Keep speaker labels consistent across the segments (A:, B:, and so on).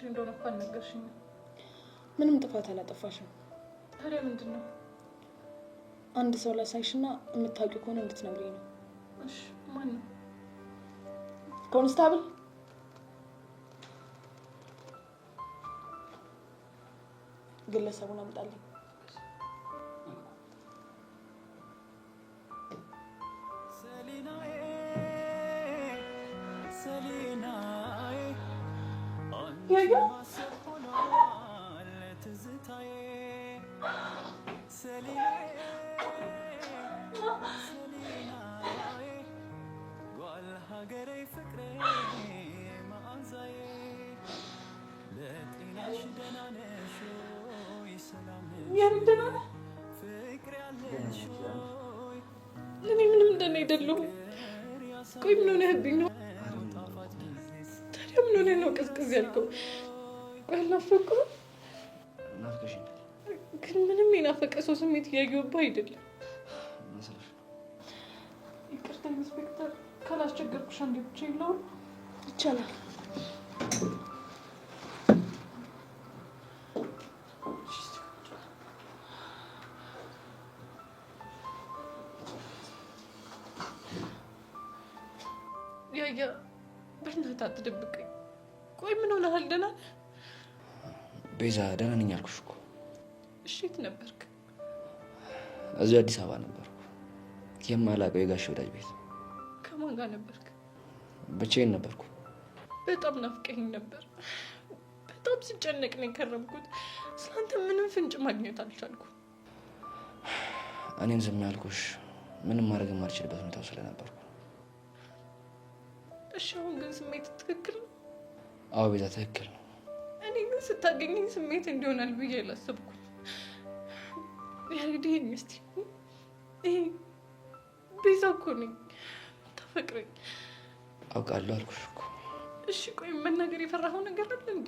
A: አጥፍቼ እንደሆነ እኮ አልነገርሽኝም።
B: ምንም ጥፋት አላጠፋሽም።
A: ታዲያ ምንድን ነው?
B: አንድ ሰው ላሳይሽና የምታውቂው ከሆነ እንድትነግሪኝ ነው።
A: እሺ፣ ማን ነው?
B: ኮንስታብል ግለሰቡን አምጣልኝ።
A: ያያ እኔ ምንም እንደኔ አይደለሁም። ቆይ ምን ሆነህብኝ ነው? ታዲያ ምን ሆነህ ነው ቅዝቅዝ ያልከው? ቆይ አልናፈቅኩም?
C: ናፍቀሽኛል።
A: ግን ምንም የናፈቀ ሰው ስሜት እያየሁብህ አይደለም። ይቅርታ ኢንስፔክተር፣ ካላስቸገርኩሽ አንዴ ብቻ ይለዋል።
B: ይቻላል።
A: ያያ በእናትህ አትደብቀኝ። ቆይ ምን ሆነሃል? ደህና ነህ?
C: ቤዛ ደህና ነኝ አልኩሽ እኮ።
A: እሺ የት ነበርክ?
C: እዚሁ አዲስ አበባ ነበርኩ፣ የማላውቀው የጋሽ ወዳጅ ቤት።
A: ከማን ጋር ነበርክ?
C: ብቻዬን ነበርኩ።
A: በጣም ናፍቀኝ ነበር። በጣም ስጨነቅ ነው የከረምኩት። ስላንተ ምንም ፍንጭ ማግኘት አልቻልኩም።
C: እኔም ዝም ያልኩሽ ምንም ማድረግ የማልችልበት ሁኔታው ስለነበርኩ።
A: እሺ አሁን ግን ስሜት ትክክል ነው?
C: አዎ ቤዛ ትክክል ነው።
A: እኔ ግን ስታገኘኝ ስሜት እንዲሆናል ብዬ አላሰብኩም። ያሬድ ይሄን እስቲ ይሄ ቤዛ እኮ ነኝ፣ ታፈቅረኝ።
C: አውቃለሁ አልኩሽ እኮ።
A: እሺ ቆይ መናገር የፈራኸው ነገር አለ እንዴ?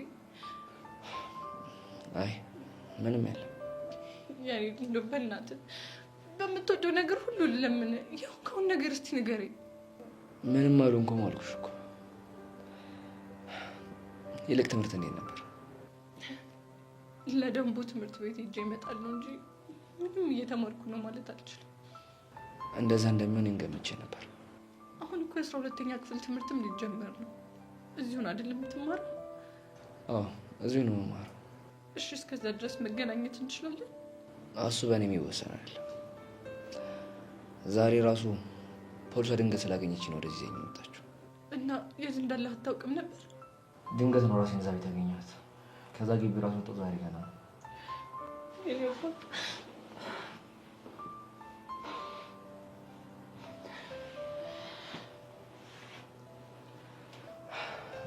C: አይ ምንም የለም።
A: ያሬድ እንደው በእናትህ በምትወደው ነገር ሁሉ ለምን ያውቀውን ነገር እስቲ ንገረኝ።
C: ምንም አልሆንኩም አልኩሽ እኮ። ይልቅ ትምህርት እንዴት ነበር?
A: ለደንቡ ትምህርት ቤት ሄጄ እመጣለሁ እንጂ ምንም እየተማርኩ ነው ማለት አልችልም።
C: እንደዛ እንደሚሆን እንገምቼ ነበር።
A: አሁን እኮ 12ኛ ክፍል ትምህርትም ሊጀመር ነው። እዚሁን አይደለም የምትማረው?
C: አዎ እዚሁ ነው የምማረው።
A: እሺ እስከዛ ድረስ መገናኘት እንችላለን?
C: እሱ በእኔ የሚወሰን አይደለም። ዛሬ ራሱ ፖሊሷ ድንገት ስላገኘችኝ ነው ወደዚህ ይዘኝ የመጣችው።
A: እና የት እንዳለህ አታውቅም ነበር?
C: ድንገት ነው ራሴን እዛ ቤት ያገኘኋት። ከዛ ግቢ ራሱ ወጣሁ ዛሬ ገና።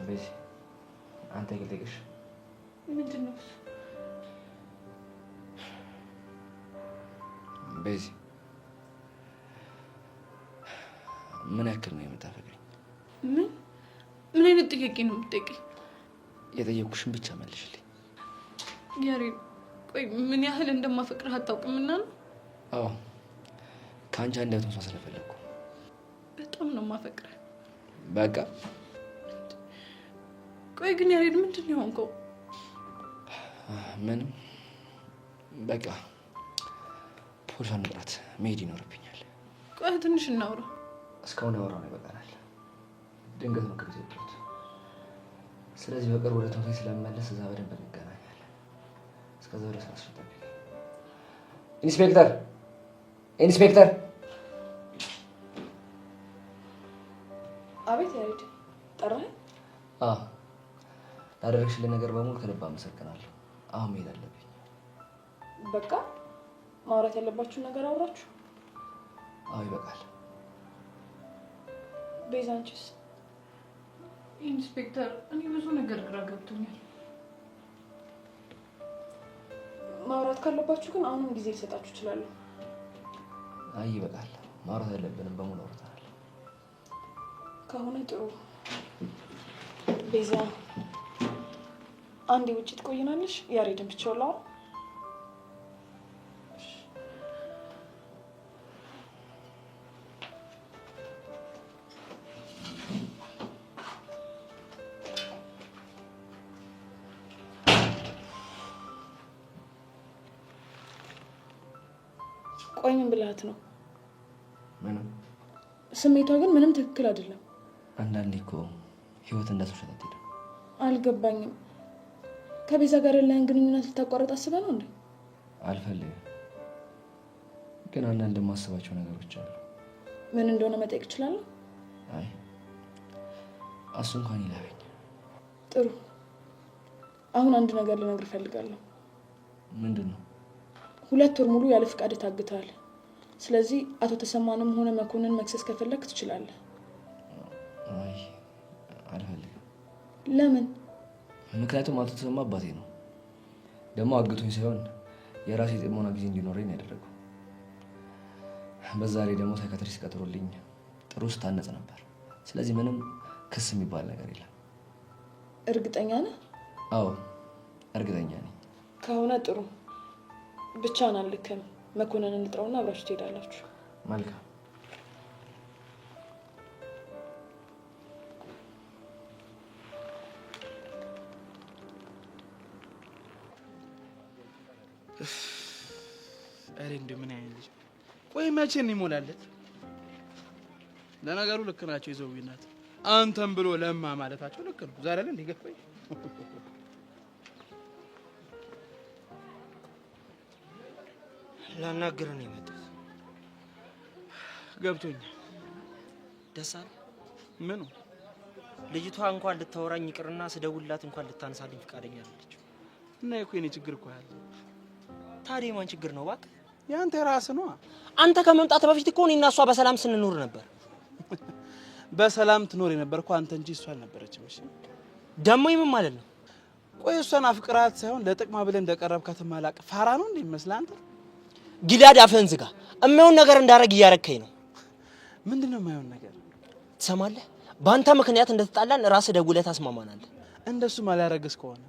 C: ቤዚ አንተ ግልጥሽ
A: ምንድን ነው?
C: ቤዚ ምን ያክል ነው የምታፈቅሪኝ?
A: ምን አይነት ጥያቄ ነው የምትጠይቀኝ?
C: የጠየኩሽን ብቻ መልሽልኝ።
A: ያሬድ ቆይ ምን ያህል እንደማፈቅርህ አታውቅምና ነው?
C: አዎ ከአንቺ አንደበት መስማት ስለፈለኩ።
A: በጣም ነው የማፈቅርህ።
C: በቃ
A: ቆይ ግን ያሬድ ምንድን ነው የሆንከው?
C: ምንም በቃ ፖሊሷን መጥራት መሄድ ይኖርብኛል።
A: ቆይ ትንሽ እናውራ።
C: እስካሁን ያወራነው ይበቃናል። ድንገት ነው ከቤት የወጣሁት። ስለዚህ በቅርብ ወደ ትምህርት ቤት ስለምመለስ እዛ በደንብ እንገናኛለን። እስከዛ ድረስ አስፈላጊ ኢንስፔክተር
B: አቤት ያሬድ ጠራኸኝ?
C: አዎ ላደረግሽልኝ ነገር በሙሉ ከልብ አመሰግናለሁ። አሁን መሄድ አለብኝ።
B: በቃ ማውራት ያለባችሁን ነገር አውራችሁ?
C: አዎ ይበቃል።
B: ቤዛ አንቺስ?
A: ኢንስፔክተር እኔ ብዙ ነገር ግራ ገብቶኛል።
B: ማውራት ካለባችሁ ግን አሁንም ጊዜ ልሰጣችሁ እችላለሁ።
C: አይ ይበቃል። ማውራት ያለብንም በሙሉ አውርተናል።
B: ከሆነ ጥሩ። ቤዛ አንዴ ውጭ ትቆይናለሽ? ያሬድን ብቻውን ላውራ? ቆይ ምን ብላት ነው?
C: ምንም።
B: ስሜቷ ግን ምንም ትክክል አይደለም።
C: አንዳንዴ እኮ ህይወት እንደሰውሸት አትሄድም።
B: አልገባኝም። ከቤዛ ጋር ያለን ግንኙነት ልታቋርጥ አስበህ ነው እንዴ?
C: አልፈልግም፣ ግን አንዳንድ የማስባቸው ነገሮች አሉ።
B: ምን እንደሆነ መጠየቅ እችላለሁ?
C: አይ እሱ እንኳን ይለፈኝ።
B: ጥሩ። አሁን አንድ ነገር ልነግር እፈልጋለሁ።
C: ምንድን ነው? 2 ወር ሙሉ ያለ ፍቃድ ታግተሃል። ስለዚህ አቶ ተሰማንም ሆነ መኮንን መክሰስ ከፈለክ ትችላለህ። አይ አልፈልግም።
B: ለምን?
C: ምክንያቱም አቶ ተሰማ አባቴ ነው። ደግሞ አግቶኝ ሳይሆን የራሴ ጥሞና ጊዜ እንዲኖረኝ ያደረገው። በዛ ላይ ደግሞ ሳይካትሪስት ቀጥሮልኝ ጥሩ ስታነጽ ነበር። ስለዚህ ምንም ክስ የሚባል ነገር የለም።
B: እርግጠኛ ነህ?
C: አዎ እርግጠኛ ነኝ።
B: ከሆነ ጥሩ። ብቻህን አልልክም። መኮንን እንጥራውና አብራችሁ ትሄዳላችሁ።
C: መልካም።
D: አሬ እንደምን አይልሽ። ቆይ መቼ ነው ይሞላለት? ለነገሩ ልክ ናቸው ይዘውይናት አንተም ብሎ ለማ ማለታቸው ልክ ነው። ዛሬ ላይ እንዲገፈኝ
E: ላናግረን የመጣሁት
D: ገብቶኛል።
E: ደስ አለ።
D: ምኑ?
E: ልጅቷ እንኳን ልታወራኝ ይቅርና ስደውልላት እንኳን ልታነሳልኝ ፈቃደኛ አይደለች።
D: እና እኮ የኔ ችግር እኮ ያለ።
E: ታዲያ ማን ችግር ነው እባክህ?
D: ያንተ ራስ ነው።
E: አንተ ከመምጣት በፊት እኮ እኔና እሷ በሰላም ስንኖር ነበር።
D: በሰላም ትኖር የነበርኩ አንተ እንጂ እሷ አልነበረችም። እሺ
E: ደሞ ይምን ማለት ነው?
D: ቆይ እሷን አፍቅራት ሳይሆን ለጥቅማ ብለህ እንደቀረብካት ማላቅ ፋራ ነው እንዴ ይመስል? አንተ
E: ጊላድ አፍህን ዝጋ። እማይሆን ነገር እንዳረግ እያረከኝ ነው።
D: ምንድነው የማይሆን ነገር?
E: ትሰማለህ? በአንተ ምክንያት እንደተጣላን ራስህ ደውለህ ታስማማናለህ።
D: እንደሱ ማላረግስ ከሆነ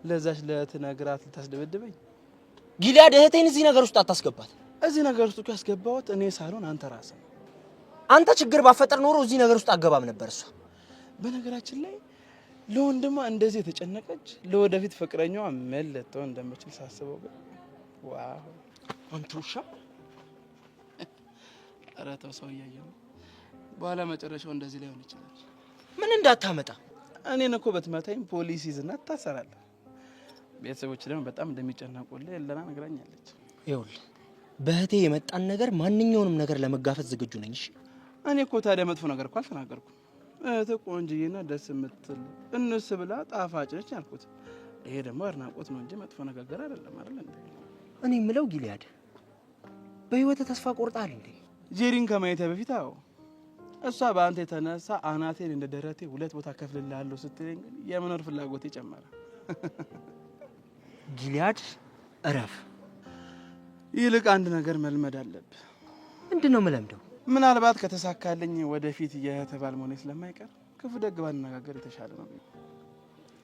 D: ለዛች ለትነግራት ልታስደበድበኝ?
E: ጊላድ እህቴን እዚህ ነገር ውስጥ አታስገባት።
D: እዚህ ነገር ውስጥ እኮ ያስገባሁት እኔ ሳልሆን አንተ ራስህ።
E: አንተ ችግር ባፈጠር ኖሮ እዚህ ነገር ውስጥ አገባም ነበር እሷ።
D: በነገራችን ላይ ለወንድሟ እንደዚህ የተጨነቀች ለወደፊት ፍቅረኛዋ ምን ልትሆን እንደምችል ሳስበው ግን ዋው!
E: አንተ ውሻ!
D: ኧረ ተው፣ ሰው እያየሁ ነው። በኋላ መጨረሻው እንደዚህ ላይሆን ይችላል።
E: ምን እንዳታመጣ።
D: እኔን እኮ በትመታኝ ፖሊስ ይዝና ታሰራለህ። ቤተሰቦች ደግሞ በጣም እንደሚጨነቁልህ ለና ነግራኛለች።
E: ይኸውልህ በእህቴ የመጣን ነገር ማንኛውንም ነገር ለመጋፈጥ ዝግጁ ነኝ። እሺ
D: እኔ እኮ ታዲያ መጥፎ ነገር እኮ አልተናገርኩም። እህትህ ቆንጆዬና ደስ የምትል እንስ ብላ ጣፋጭ ነች ያልኩት። ይሄ ደግሞ አድናቆት ነው እንጂ መጥፎ ነገር አይደለም አይደል እንዴ?
E: እኔ የምለው ጊልያድ በህይወት ተስፋ ቆርጣል እንዴ?
D: ጄሪን ከማየት በፊት አዎ፣ እሷ በአንተ የተነሳ አናቴን እንደ ደረቴ 2 ቦታ ከፍልልሃለሁ ስትለኝ ግን የመኖር ፍላጎቴ ጨመረ።
E: ጊልያድ እረፍ።
D: ይልቅ አንድ ነገር መልመድ አለብህ።
E: ምንድነው የምለምደው?
D: ምናልባት ከተሳካልኝ ወደፊት የእህትህ ባል መሆኔ ስለማይቀር ክፉ ደግ ባንነጋገር የተሻለ ነው።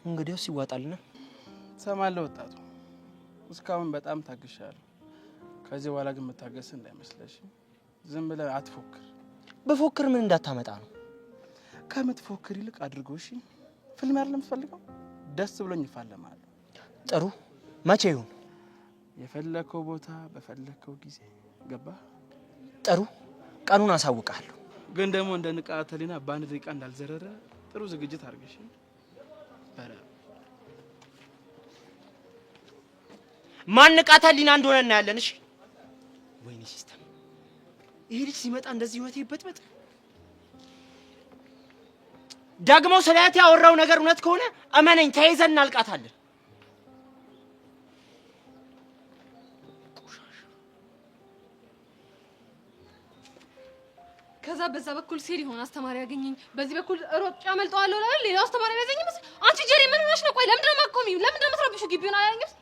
E: እንግዲያውስ ይዋጣልና።
D: ሰማለህ ወጣቱ፣ እስካሁን በጣም ታግሻለሁ። ከዚህ በኋላ ግን መታገስ እንዳይመስልሽ። ዝም ብለህ አትፎክር።
E: በፎክር ምን እንዳታመጣ ነው?
D: ከምትፎክር ይልቅ አድርገው። እሺ ፊልም አይደለም የምትፈልገው? ደስ ብሎኝ እፋለማለሁ።
E: ጥሩ። መቼ ይሁን?
D: የፈለከው ቦታ በፈለከው ጊዜ። ገባህ?
E: ጥሩ። ቀኑን አሳውቃለሁ።
D: ግን ደግሞ እንደ ንቃተ ህሊና በአንድ ደቂቃ እንዳልዘረረ ጥሩ ዝግጅት አድርገሽ። በረ
E: ማን ንቃተ ህሊና እንደሆነ እናያለን። እሺ ወይኔ ሲስተም፣ ይሄ ልጅ ሲመጣ እንደዚህ ህይወት ይበጥበጥ። ደግሞ ስለያት ያወራው ነገር እውነት ከሆነ እመነኝ ተይዘን እናልቃታለን።
A: ከዛ በዛ በኩል ሲል ይሆን አስተማሪ ያገኘኝ፣ በዚህ በኩል ሮጭ አመልጠዋለሁ አይደል? ሌላው አስተማሪ ያዘኝ መስል። አንቺ ጀሪ ምን ሆነሽ ነው? ቆይ ለምንድን ነው የማትቆሚው? ለምንድን ነው የምትረብሺው ግቢውን? አያኝስ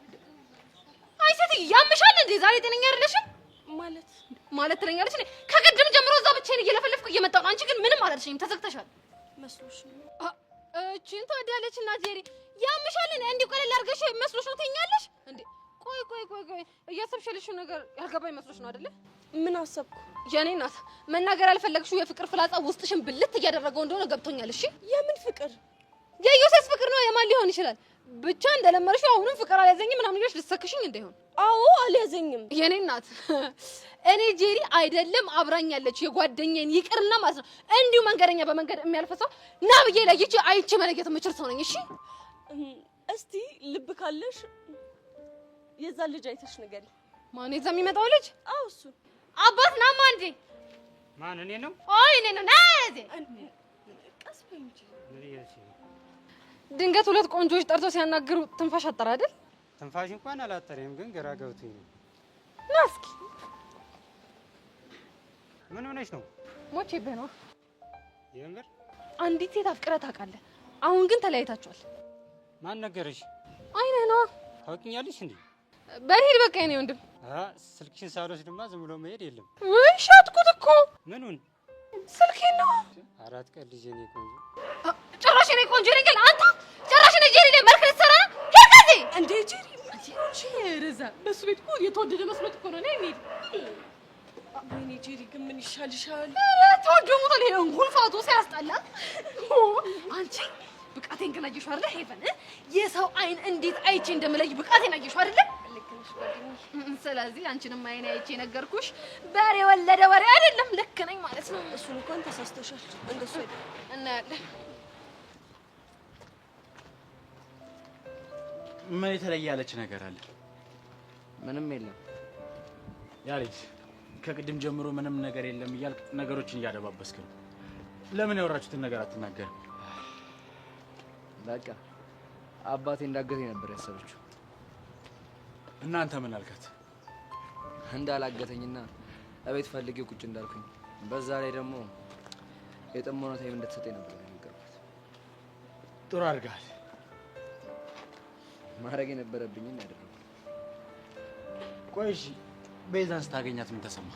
A: አይ ሴትዬ ያምሻል እንዴ? ዛሬ ጤነኛ አይደለሽም ማለት ትለኛለሽ። እኔ ከቀደም ጀምሮ እዛ ብቻዬን እየለፈለፍኩ እየመጣሁ ነው። አንቺ ግን ምንም አላልሽኝም፣ ተዘግተሻል መስሎሽ ነው። እቺን ታዲያለች እና ጄሪ ያምሻል እንዴ? ቀለል አድርገሽ መስሎሽ ነው ትኛለሽ እንዴ? ቆይ እያሰብሽልሽ ነገር ያልገባኝ መስሎሽ ነው አይደለ?
B: ምን አሰብኩ?
A: የኔ እናት መናገር ያልፈለግሽው የፍቅር ፍላጻ ውስጥሽን ብልት እያደረገው እንደሆነ ገብቶኛል። እሺ
B: የምን ፍቅር?
A: የዮሴፍ ፍቅር ነው። የማን ሊሆን ይችላል? ብቻ እንደለመድሽው አሁንም ፍቅር አልያዘኝም ምናምን ይልሽ ልትሰክሽኝ እንዳይሆን።
F: አዎ አልያዘኝም።
A: የኔ እናት እኔ ጄሪ አይደለም አብራኛለች የጓደኛዬን ይቅርና ማለት ነው እንዲሁ መንገደኛ በመንገድ የሚያልፍ ሰው ና ብዬ ለይቼ አይቼ መለየት የምችል ሰው ነኝ። እሺ
F: እስቲ ልብ ካለሽ የዛ ልጅ አይተሽ ንገሪ።
A: ማን የዛ የሚመጣው ልጅ?
F: አዎ እሱ
A: አባት ናማ እንዴ?
E: ማን እኔ ነው?
A: አይ እኔ ነው ናዚ
F: ቀስ በይ እንጂ።
A: ድንገት ሁለት ቆንጆች ጠርተው ሲያናግሩ ትንፋሽ አጠራ አይደል?
G: ትንፋሽ እንኳን አላጠረም፣ ግን ግራ ገብቶኝ ነው።
A: ና እስኪ
G: ምን ሆነሽ ነው?
A: ሞቼብህ ነው።
G: የምር
A: አንዲት ሴት አፍቅረህ ታውቃለህ? አሁን ግን ተለያይታችኋል።
G: ማን ነገረሽ?
A: አይነህ ነው።
G: ታውቂኛለሽ እንዴ?
A: በልሂድ በቃ የኔ ወንድም።
G: ስልክሽን ሳልወስድማ ዝም ብሎ መሄድ የለም።
A: ወይ ሻጥኩት እኮ።
G: ምኑን?
A: ስልኬን ነው።
G: አራት ቀን ልጄ ነው ቆንጆ።
A: ጭራሽ እኔ ቆንጆ ነኝ ግን አንተ ጭራሽ እኔ ጄሪ ነኝ መልክ ልትሰራ ነው? ሄድ ከዚህ
F: እንዴ ጄሪ አንቺ ረዛ በሱ ቤት እኮ የተወደደ መስሎት እኮ ነው ነው የሚል። ወይኔ ጄሪ ግን ምን ይሻልሻል?
A: ተወዶ ሞተል ይሄ እንጉልፋቱ ሲያስጠላ። አንቺ ብቃቴን ግን አየሽው አይደል? ሄቨን የሰው አይን እንዴት አይቼ እንደምለይ ብቃቴን አየሽው አይደል?
F: ልክ ነሽ ጓደኛዬ።
A: ስለዚህ አንቺንም አይን አይቼ ነገርኩሽ። በሬ ወለደ ወሬ አይደለም። ልክ ነኝ ማለት ነው።
F: እሱን እንኳን ተሳስተሻል። እንደሱ አይደል?
A: እናያለን።
H: ምን የተለየ ያለች ነገር አለ?
C: ምንም የለም።
H: ያሬድ ከቅድም ጀምሮ ምንም ነገር የለም እያልክ ነገሮችን እያደባበስክ ነው። ለምን ያወራችሁትን ነገር አትናገርም?
C: በቃ አባቴ እንዳገተኝ ነበር ያሰበችው።
H: እናንተ ምን አልካት?
C: እንዳላገተኝና እቤት ፈልጌው ቁጭ እንዳልኩኝ በዛ ላይ ደግሞ የጥሞና ታይም እንድትሰጠኝ ነበር የነገርኳት።
H: ጥሩ አድርገሃል።
C: ማድረግ የነበረብኝን ያደረኩት።
H: ቆይ እሺ፣ ቤዛን ስታገኛት ምን ተሰማ?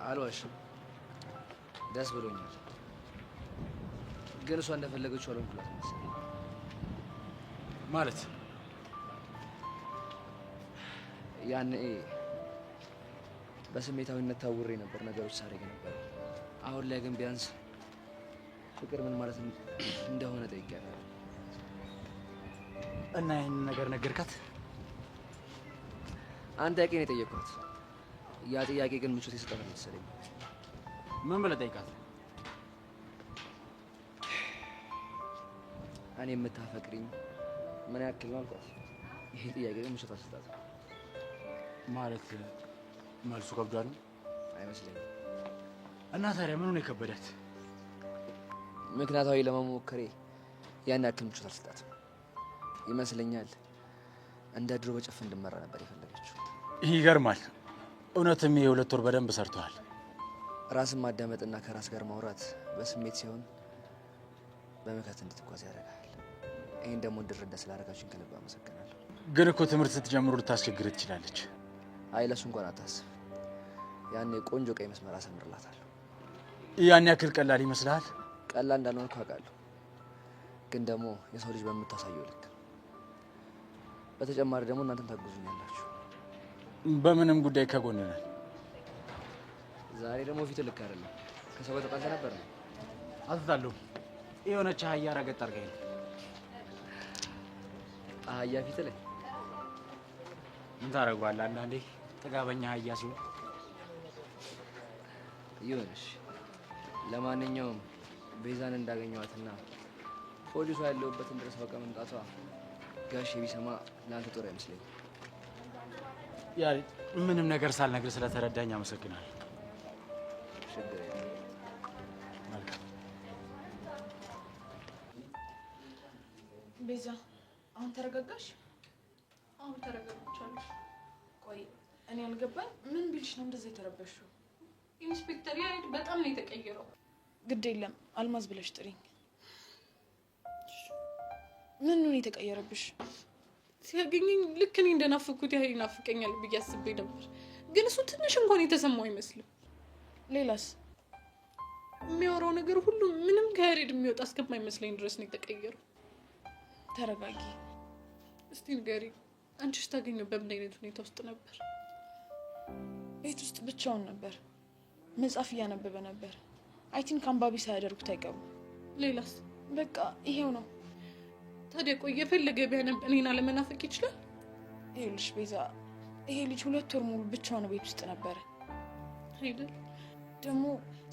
C: አልዋሽም፣ ደስ ብሎኛል። ግን እሷ እንደፈለገችው አልሆንኩላትም መሰለኝ።
H: ማለት
C: ያኔ በስሜታዊነት ታውሬ ነበር ነገሮች ሳደርግ ነበር። አሁን ላይ ግን ቢያንስ ፍቅር ምን ማለት እንደሆነ ጠይቄያለሁ።
H: እና ይህንን ነገር ነገርካት?
C: አንድ ጥያቄ ነው የጠየቅኳት። ያ ጥያቄ ግን ምቾት የሰጠት መሰለኝ።
H: ምን ብለህ ጠይቃት?
C: እኔ የምታፈቅሪኝ ምን ያክል ነው አልኳት። ይሄ ጥያቄ ግን ምቾት አልሰጣትም።
H: ማለት መልሱ ከብዷል
C: አይመስለኝም።
H: እና ታዲያ ምኑ ነው የከበዳት?
C: ምክንያታዊ ለመሞከሬ ያን ያክል ምቾት አልሰጣትም ይመስለኛል። እንደ ድሮ በጨፍ እንድመራ ነበር የፈለገችው።
H: ይገርማል። እውነትም የሁለት ወር በደንብ ሰርተዋል።
C: ራስን ማዳመጥና ከራስ ጋር ማውራት በስሜት ሲሆን በምክንያት እንድትጓዝ ያደርጋል። ይህን ደግሞ እንድረዳ ስላደረጋችሁኝ ከልብ አመሰግናለሁ።
H: ግን እኮ ትምህርት ስትጀምሩ ልታስቸግር ትችላለች።
C: አይ ለሱ እንኳን አታስብ። ያኔ ቆንጆ ቀይ መስመር አሰምርላታለሁ።
H: ያን ያክል ቀላል ይመስልሃል?
C: ቀላል እንዳልሆነ አውቃለሁ፣ ግን ደግሞ የሰው ልጅ በምታሳየው ልክ። በተጨማሪ ደግሞ እናንተም ታግዙኛላችሁ።
H: በምንም ጉዳይ ከጎን ነን።
C: ዛሬ ደግሞ ፊት ልክ አይደለም። ከሰው ጋር ተጣልተህ ነበር ነው?
H: አትጣለሁ። የሆነች አህያ ረገጥ አድርጋኝ ነው።
C: አህያ ፊት ላይ
H: ምን ታደርገዋለህ? አንዳንዴ ጥጋበኛ አህያ ሲሆን
C: ይሁንሽ። ለማንኛውም ቤዛን እንዳገኘዋትና ፖሊሱ ያለውበትን ድረስ በቃ መምጣቷ ጋሼ ቢሰማ ለአንተ ጦር አይመስለኝም።
H: ያ ምንም ነገር ሳልነግር ስለተረዳኝ አመሰግናለሁ።
C: ችግር የለም።
H: መልካም።
B: ቤዛ አሁን ተረጋጋሽ?
A: አሁን ተረጋግቻለሁ።
B: ቆይ እኔ አልገባኝ። ምን ቢልሽ ነው እንደዛ የተረበሽው?
A: ኢንስፔክተር ያሬድ በጣም ነው የተቀየረው።
B: ግድ የለም አልማዝ ብለሽ ጥሪኝ። ምን ነው የተቀየረብሽ?
I: ሲያገኘኝ ልክ እኔ እንደናፈኩት ያህል ይናፍቀኛል ብዬ አስቤ ነበር። ግን እሱ ትንሽ እንኳን የተሰማው አይመስልም።
B: ሌላስ?
I: የሚያወራው ነገር ሁሉ ምንም ከያሬድ የሚወጣ እስከማይመስለኝ ድረስ ነው የተቀየረው።
B: ተረጋጊ።
I: እስቲ ንገሪኝ፣ አንቺ ስታገኘው በምን አይነት ሁኔታ ውስጥ ነበር?
B: ቤት ውስጥ ብቻውን ነበር። መጽሐፍ እያነበበ ነበር። አይ ቲንክ አንባቢ ሳያደርጉት አይቀሩም።
I: ሌላስ?
B: በቃ ይሄው ነው።
I: ታዲያ ቆይ የፈለገ ቢያነብ እኔን አለመናፈቅ ይችላል?
B: ይኸውልሽ ቤዛ፣ ይሄ ልጅ 2 ወር ሙሉ ብቻውን ቤት ውስጥ ነበረ
I: አይደል?
B: ደግሞ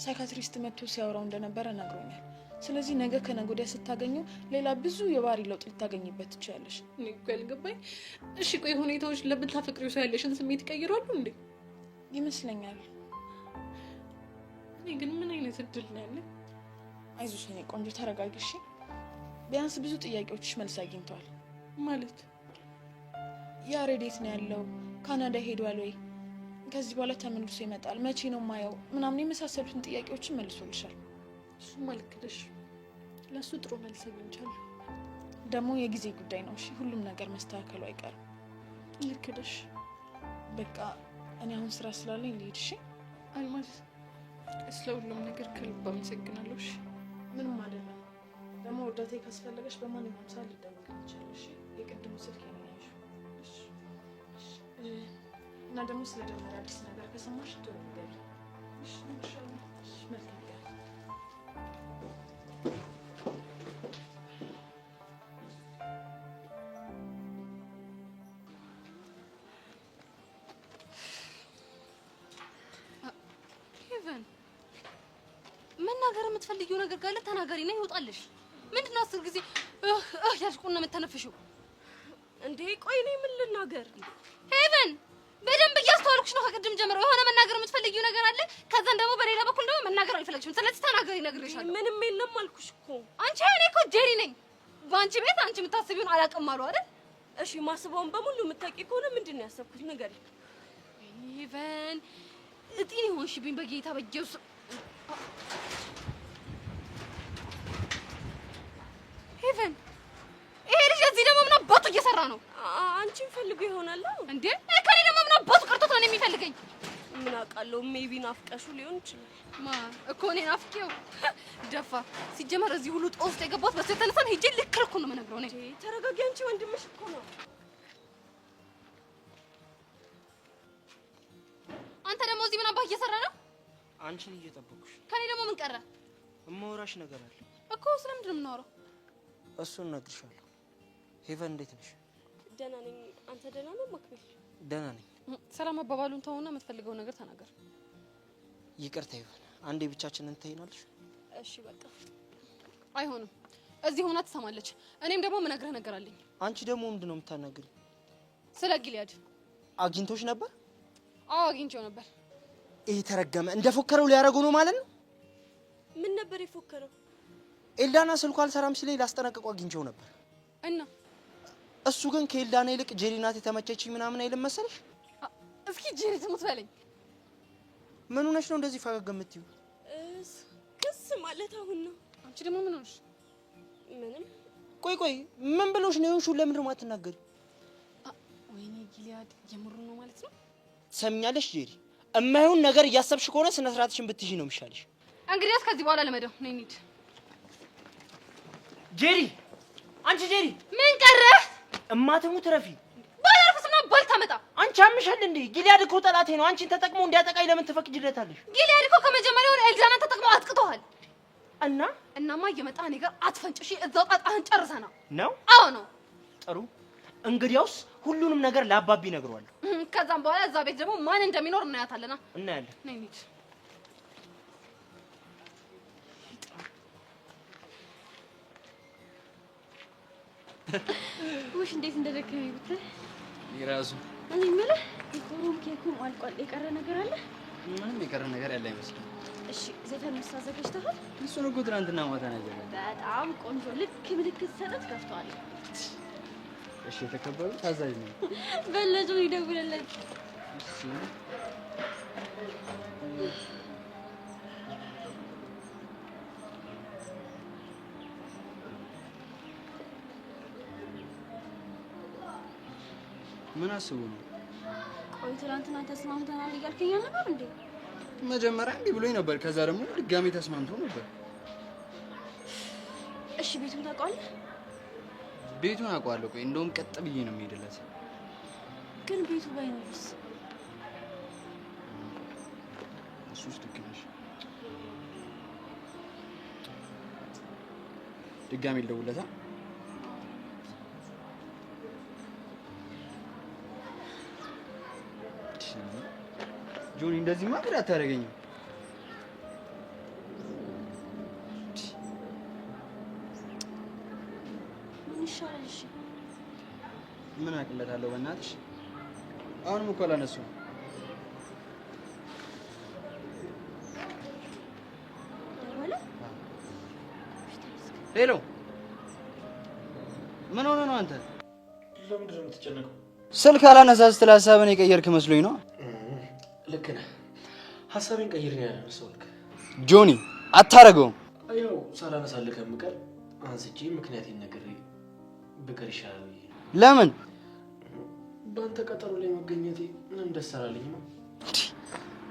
B: ሳይካትሪስት መጥቶ ሲያወራው እንደነበረ ነግሮኛል። ስለዚህ ነገ ከነገ ወዲያ ስታገኘው ሌላ ብዙ የባህሪ ለውጥ ልታገኝበት ትችላለሽ።
I: እኔ እኮ ያልገባኝ እሺ ቆይ ሁኔታዎች ለምታፈቅሪው ሰው ያለሽን ስሜት ይቀይራሉ እንዴ?
B: ይመስለኛል።
I: እኔ ግን ምን አይነት እድል ነው ያለኝ?
B: አይዞሽ የኔ ቆንጆ ተረጋጊ እሺ። ቢያንስ ብዙ ጥያቄዎችሽ መልስ አግኝተዋል።
I: ማለት
B: ያሬድ የት ነው ያለው? ካናዳ ሄዷል ወይ? ከዚህ በኋላ ተመልሶ ይመጣል? መቼ ነው ማየው? ምናምን የመሳሰሉትን ጥያቄዎችን መልሶልሻል።
I: እሱማ ልክ ነሽ። ለእሱ ጥሩ መልስ አግኝቻለሁ።
B: ደግሞ የጊዜ ጉዳይ ነው እሺ። ሁሉም ነገር መስተካከሉ አይቀርም።
I: ልክ ነሽ።
B: በቃ እኔ አሁን ስራ ስላለኝ ልሄድ እሺ።
I: አልማዝ ስለ ሁሉም ነገር ከልብ አመሰግናለሁ። እሺ
B: ምንም አይደለም። ደግሞ እርዳታ ካስፈለገሽ በማንኛውም ሰዓት ልደውልልኝ ይችላል እሺ። የቅድሙ ስልክ ያለሽ እሺ። እና ደግሞ ስለጀመረ አዲስ ነገር ከሰማሽ ቶሎ ንገሪኝ እሺ። ኢንሻአላህ እሺ። መልካም ቀን።
A: መናገር የምትፈልጊው ነገር ካለ ተናገሪና ይወጣልሽ። ምንድነው 10 ጊዜ ያልሽቁና የምትተነፍሽው
F: እንዴ? ቆይ እኔ ምን ልናገር?
A: ሄቨን በደንብ እያስተዋልኩሽ ነው ከቅድም ጀምሮ። የሆነ መናገር የምትፈልጊው ነገር አለ፣ ከዛን ደግሞ በሌላ በኩል ደግሞ መናገር አልፈለግሽም። ስለዚህ ተናገሪ፣ ነግሬሻለሁ።
F: ምንም የለም አልኩሽ እኮ።
A: አንቺ እኔ እኮ ጄሪ ነኝ። በአንቺ ቤት አንቺ የምታስቢውን አላውቅም አሉ አይደል?
F: እሺ ማስበውን በሙሉ የምታውቂ ከሆነ ምንድን ነው ያሰብኩት? ንገሪ።
A: ሄቨን እጢን ይሆንሽብኝ በጌታ በኢየሱስ። ሄቨን ይሄ ልጅ እዚህ ደግሞ ምን አባቱ እየሰራ ነው?
F: አንቺን ፈልጎ ይሆናል
A: እንዴ? ከኔ ደግሞ ምን አባቱ ቀርቶት ነው የሚፈልገኝ?
F: ምን አውቃለሁ። ሜቢ ናፍቀሹ ሊሆን ይችላል።
A: እኮ እኔ ናፍቄው ደፋ። ሲጀመር እዚህ ሁሉ ጦስ ውስጥ የገባሁት በሱ የተነሳ ነው። ሂጅ ልክልኩ ነው የምነግረው። እኔ
F: ተረጋጊ። አንቺ ወንድምሽ እኮ ነው።
A: አንተ ደግሞ እዚህ ምን አባህ እየሰራ ነው?
E: አንቺን እየጠበኩሽ።
A: ከኔ ደግሞ ምን ቀረ?
E: እማወራሽ ነገር አለ
A: እኮ። ስለምንድን ነው የምናወራው?
E: እሱን እነግርሻለሁ። ሄቨን እንዴት ነሽ?
F: ደህና ነኝ። አንተ ደህና ነህ ማክቤል?
E: ደህና ነኝ።
A: ሰላም አባባሉን ተውና የምትፈልገው ነገር ተናገር።
E: ይቅርታ ሄቨን፣ አንዴ ብቻችንን ትይናለሽ?
F: እሺ በቃ
A: አይሆንም። እዚህ ሆና ትሰማለች። እኔም ደግሞ የምነግርህ ነገር አለኝ።
E: አንቺ ደግሞ ምንድን ነው የምታናግሪኝ?
A: ስለ ጊልያድ
E: አግኝቶሽ ነበር?
A: አዎ አግኝቼው ነበር።
E: ይሄ ተረገመ እንደፎከረው ሊያደርገው ነው ማለት ነው።
F: ምን ነበር የፎከረው?
E: ኤልዳና ስልኳ አልሰራም ሲለኝ ላስጠነቅቀው አግኝቼው ነበር።
A: እና
E: እሱ ግን ከኤልዳና ይልቅ ጄሪ ናት የተመቸችኝ ምናምን አይልም መሰለሽ?
A: እስኪ ጄሪ ትሙት በለኝ።
E: ምን ሆነሽ ነው እንደዚህ ፈገግ የምትይው?
F: ክስ ማለት አሁን ነው።
A: አንቺ ደግሞ ምን ሆነሽ?
F: ምንም።
E: ቆይ ምን ብሎሽ ነው ይሁን? ለምን ነው የማትናገሪው?
A: ወይኔ ጊልያድ የምሩ ነው ማለት ነው።
E: ሰምኛለሽ ጄሪ፣ እማይሆን ነገር እያሰብሽ ከሆነ ስነ ስርዓትሽን ብትይዢ ነው የሚሻልሽ።
A: እንግዲያስ ከዚህ በኋላ ለመደው ነኝ እንሂድ።
E: ጄሪ፣ አንቺ ጄሪ፣
A: ምን ቀረ?
E: እማትሙት ረፊ
A: ባላርፍስና ባልታመጣ።
E: አንቺ አምሻል እንዴ? ጊልያድ እኮ ጠላቴ ነው። አንቺን ተጠቅሞ እንዲያጠቃኝ ለምን ትፈቅጂለታለሽ?
A: ጊልያድ እኮ ከመጀመሪያው ኤልዛናን ተጠቅሞ አጥቅቶሃል። እናማ እየመጣ እኔ ጋር አትፈንጭሽ። እዛው ጣጣህን ጨርሰና
E: ነው?
A: አዎ ነው።
E: ጥሩ፣ እንግዲያውስ ሁሉንም ነገር ለአባቢ እነግረዋለሁ።
A: ከዛም በኋላ እዛ ቤት ደግሞ ማን እንደሚኖር እናያታለና።
E: እናያለን።
A: ነይ እንሂድ።
J: ውሽ እንዴት እንደደከመኝ ብታይ።
H: ይራሱ
J: እኔ የምልህ የኮሮም ኬኩም አልቋል። የቀረ ነገር አለ?
H: ምንም የቀረ ነገር ያለ አይመስልም።
J: እሺ ዘፈን አዘጋጅተሃል?
H: እሱን እኮ ትናንትና ማታ ነገር
J: በጣም ቆንጆ። ልክ ምልክት ሰጠት ከፍቷል።
H: እሺ የተከበሩ ታዛዥ ነው።
J: በለጡ ይደውልልኝ።
H: እሺ ምን አስቡ ነው?
J: ቆይ ትናንትና ተስማምተናል እያልከኝ ነበር እንዴ?
H: መጀመሪያ እምቢ ብሎኝ ነበር። ከዛ ደግሞ ድጋሜ ተስማምቶ ነበር።
J: እሺ ቤቱን ታውቀዋለህ?
H: ቤቱን አውቀዋለሁ። ቆይ እንደውም ቀጥ ብዬ ነው የምሄድለት።
J: ግን ቤቱ ባይኖርስ?
H: እሱስ ልክ ነሽ። ድጋሜ ልደውልለታ።
E: ጆኒ እንደዚህ ማብራት አታደርገኝም።
J: ምን ይሻላል? እሺ
E: ምን አቅለታለሁ በእናትሽ። አሁንም እኮ አላነሱም። ሄሎ፣ ምን ሆነ ነው አንተ?
K: ለምንድን ነው የምትጨነቀው?
E: ስልክ አላነሳ ስትል ሀሳብን የቀየርክ መስሎኝ ነው።
K: ልክ ነህ። ሀሳቤን ቀይር ነው ያለው ሰውልክ።
E: ጆኒ አታረገውም።
K: ያው ሳላነሳልህ ከምቀር አንስቼ ምክንያቴን ነግሬ ብቀር ይሻላል።
E: ለምን?
K: በአንተ ቀጠሮ ላይ መገኘቴ ምንም ደስ አላለኝም።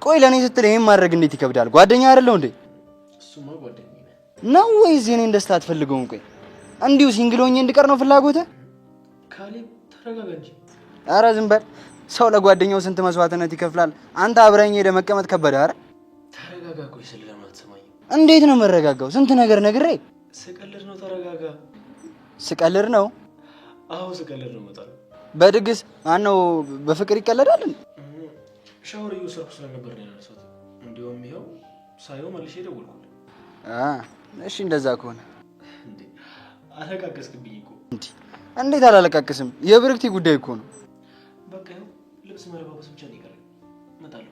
E: ቆይ ለእኔ ስትል ይሄን ማድረግ እንዴት ይከብዳል? ጓደኛ አይደለሁ እንዴ?
K: እሱማ ጓደኛ
E: ነው ወይስ የኔን ደስታ አትፈልገውም? ቆይ እንዲሁ ሲንግል ሆኜ እንድቀር ነው ፍላጎትህ?
K: ካሌብ ተረጋጋ እንጂ።
E: ኧረ ዝም በል። ሰው ለጓደኛው ስንት መስዋዕትነት ይከፍላል። አንተ አብረኸኝ ሄደህ መቀመጥ ከበደ። ኧረ
K: ተረጋጋ። ቆይ ስል ለምን አትሰማኝም?
E: እንዴት ነው መረጋጋው? ስንት ነገር ነግሬ።
K: ስቀልድ ነው። ተረጋጋ።
E: ስቀልድ ነው?
K: አዎ ስቀልድ ነው። እመጣለሁ።
E: በድግስ ማነው በፍቅር ይቀለዳል?
K: ሻወር እየወሰድኩ ስለነበር ነው ያነሳሁት። እንዲያውም ይኸው ሳየው መልሼ ደወልኩልህ።
E: እሺ እንደዛ ከሆነ
K: እንዴ አለቃቀስክብኝ እኮ።
E: እንዴት አላለቃቅስም? የብርክቲ ጉዳይ እኮ ነው።
K: በቃ ይኸው ልብስ መለባበስ ብቻ ነው ይቀራል። እመጣለሁ።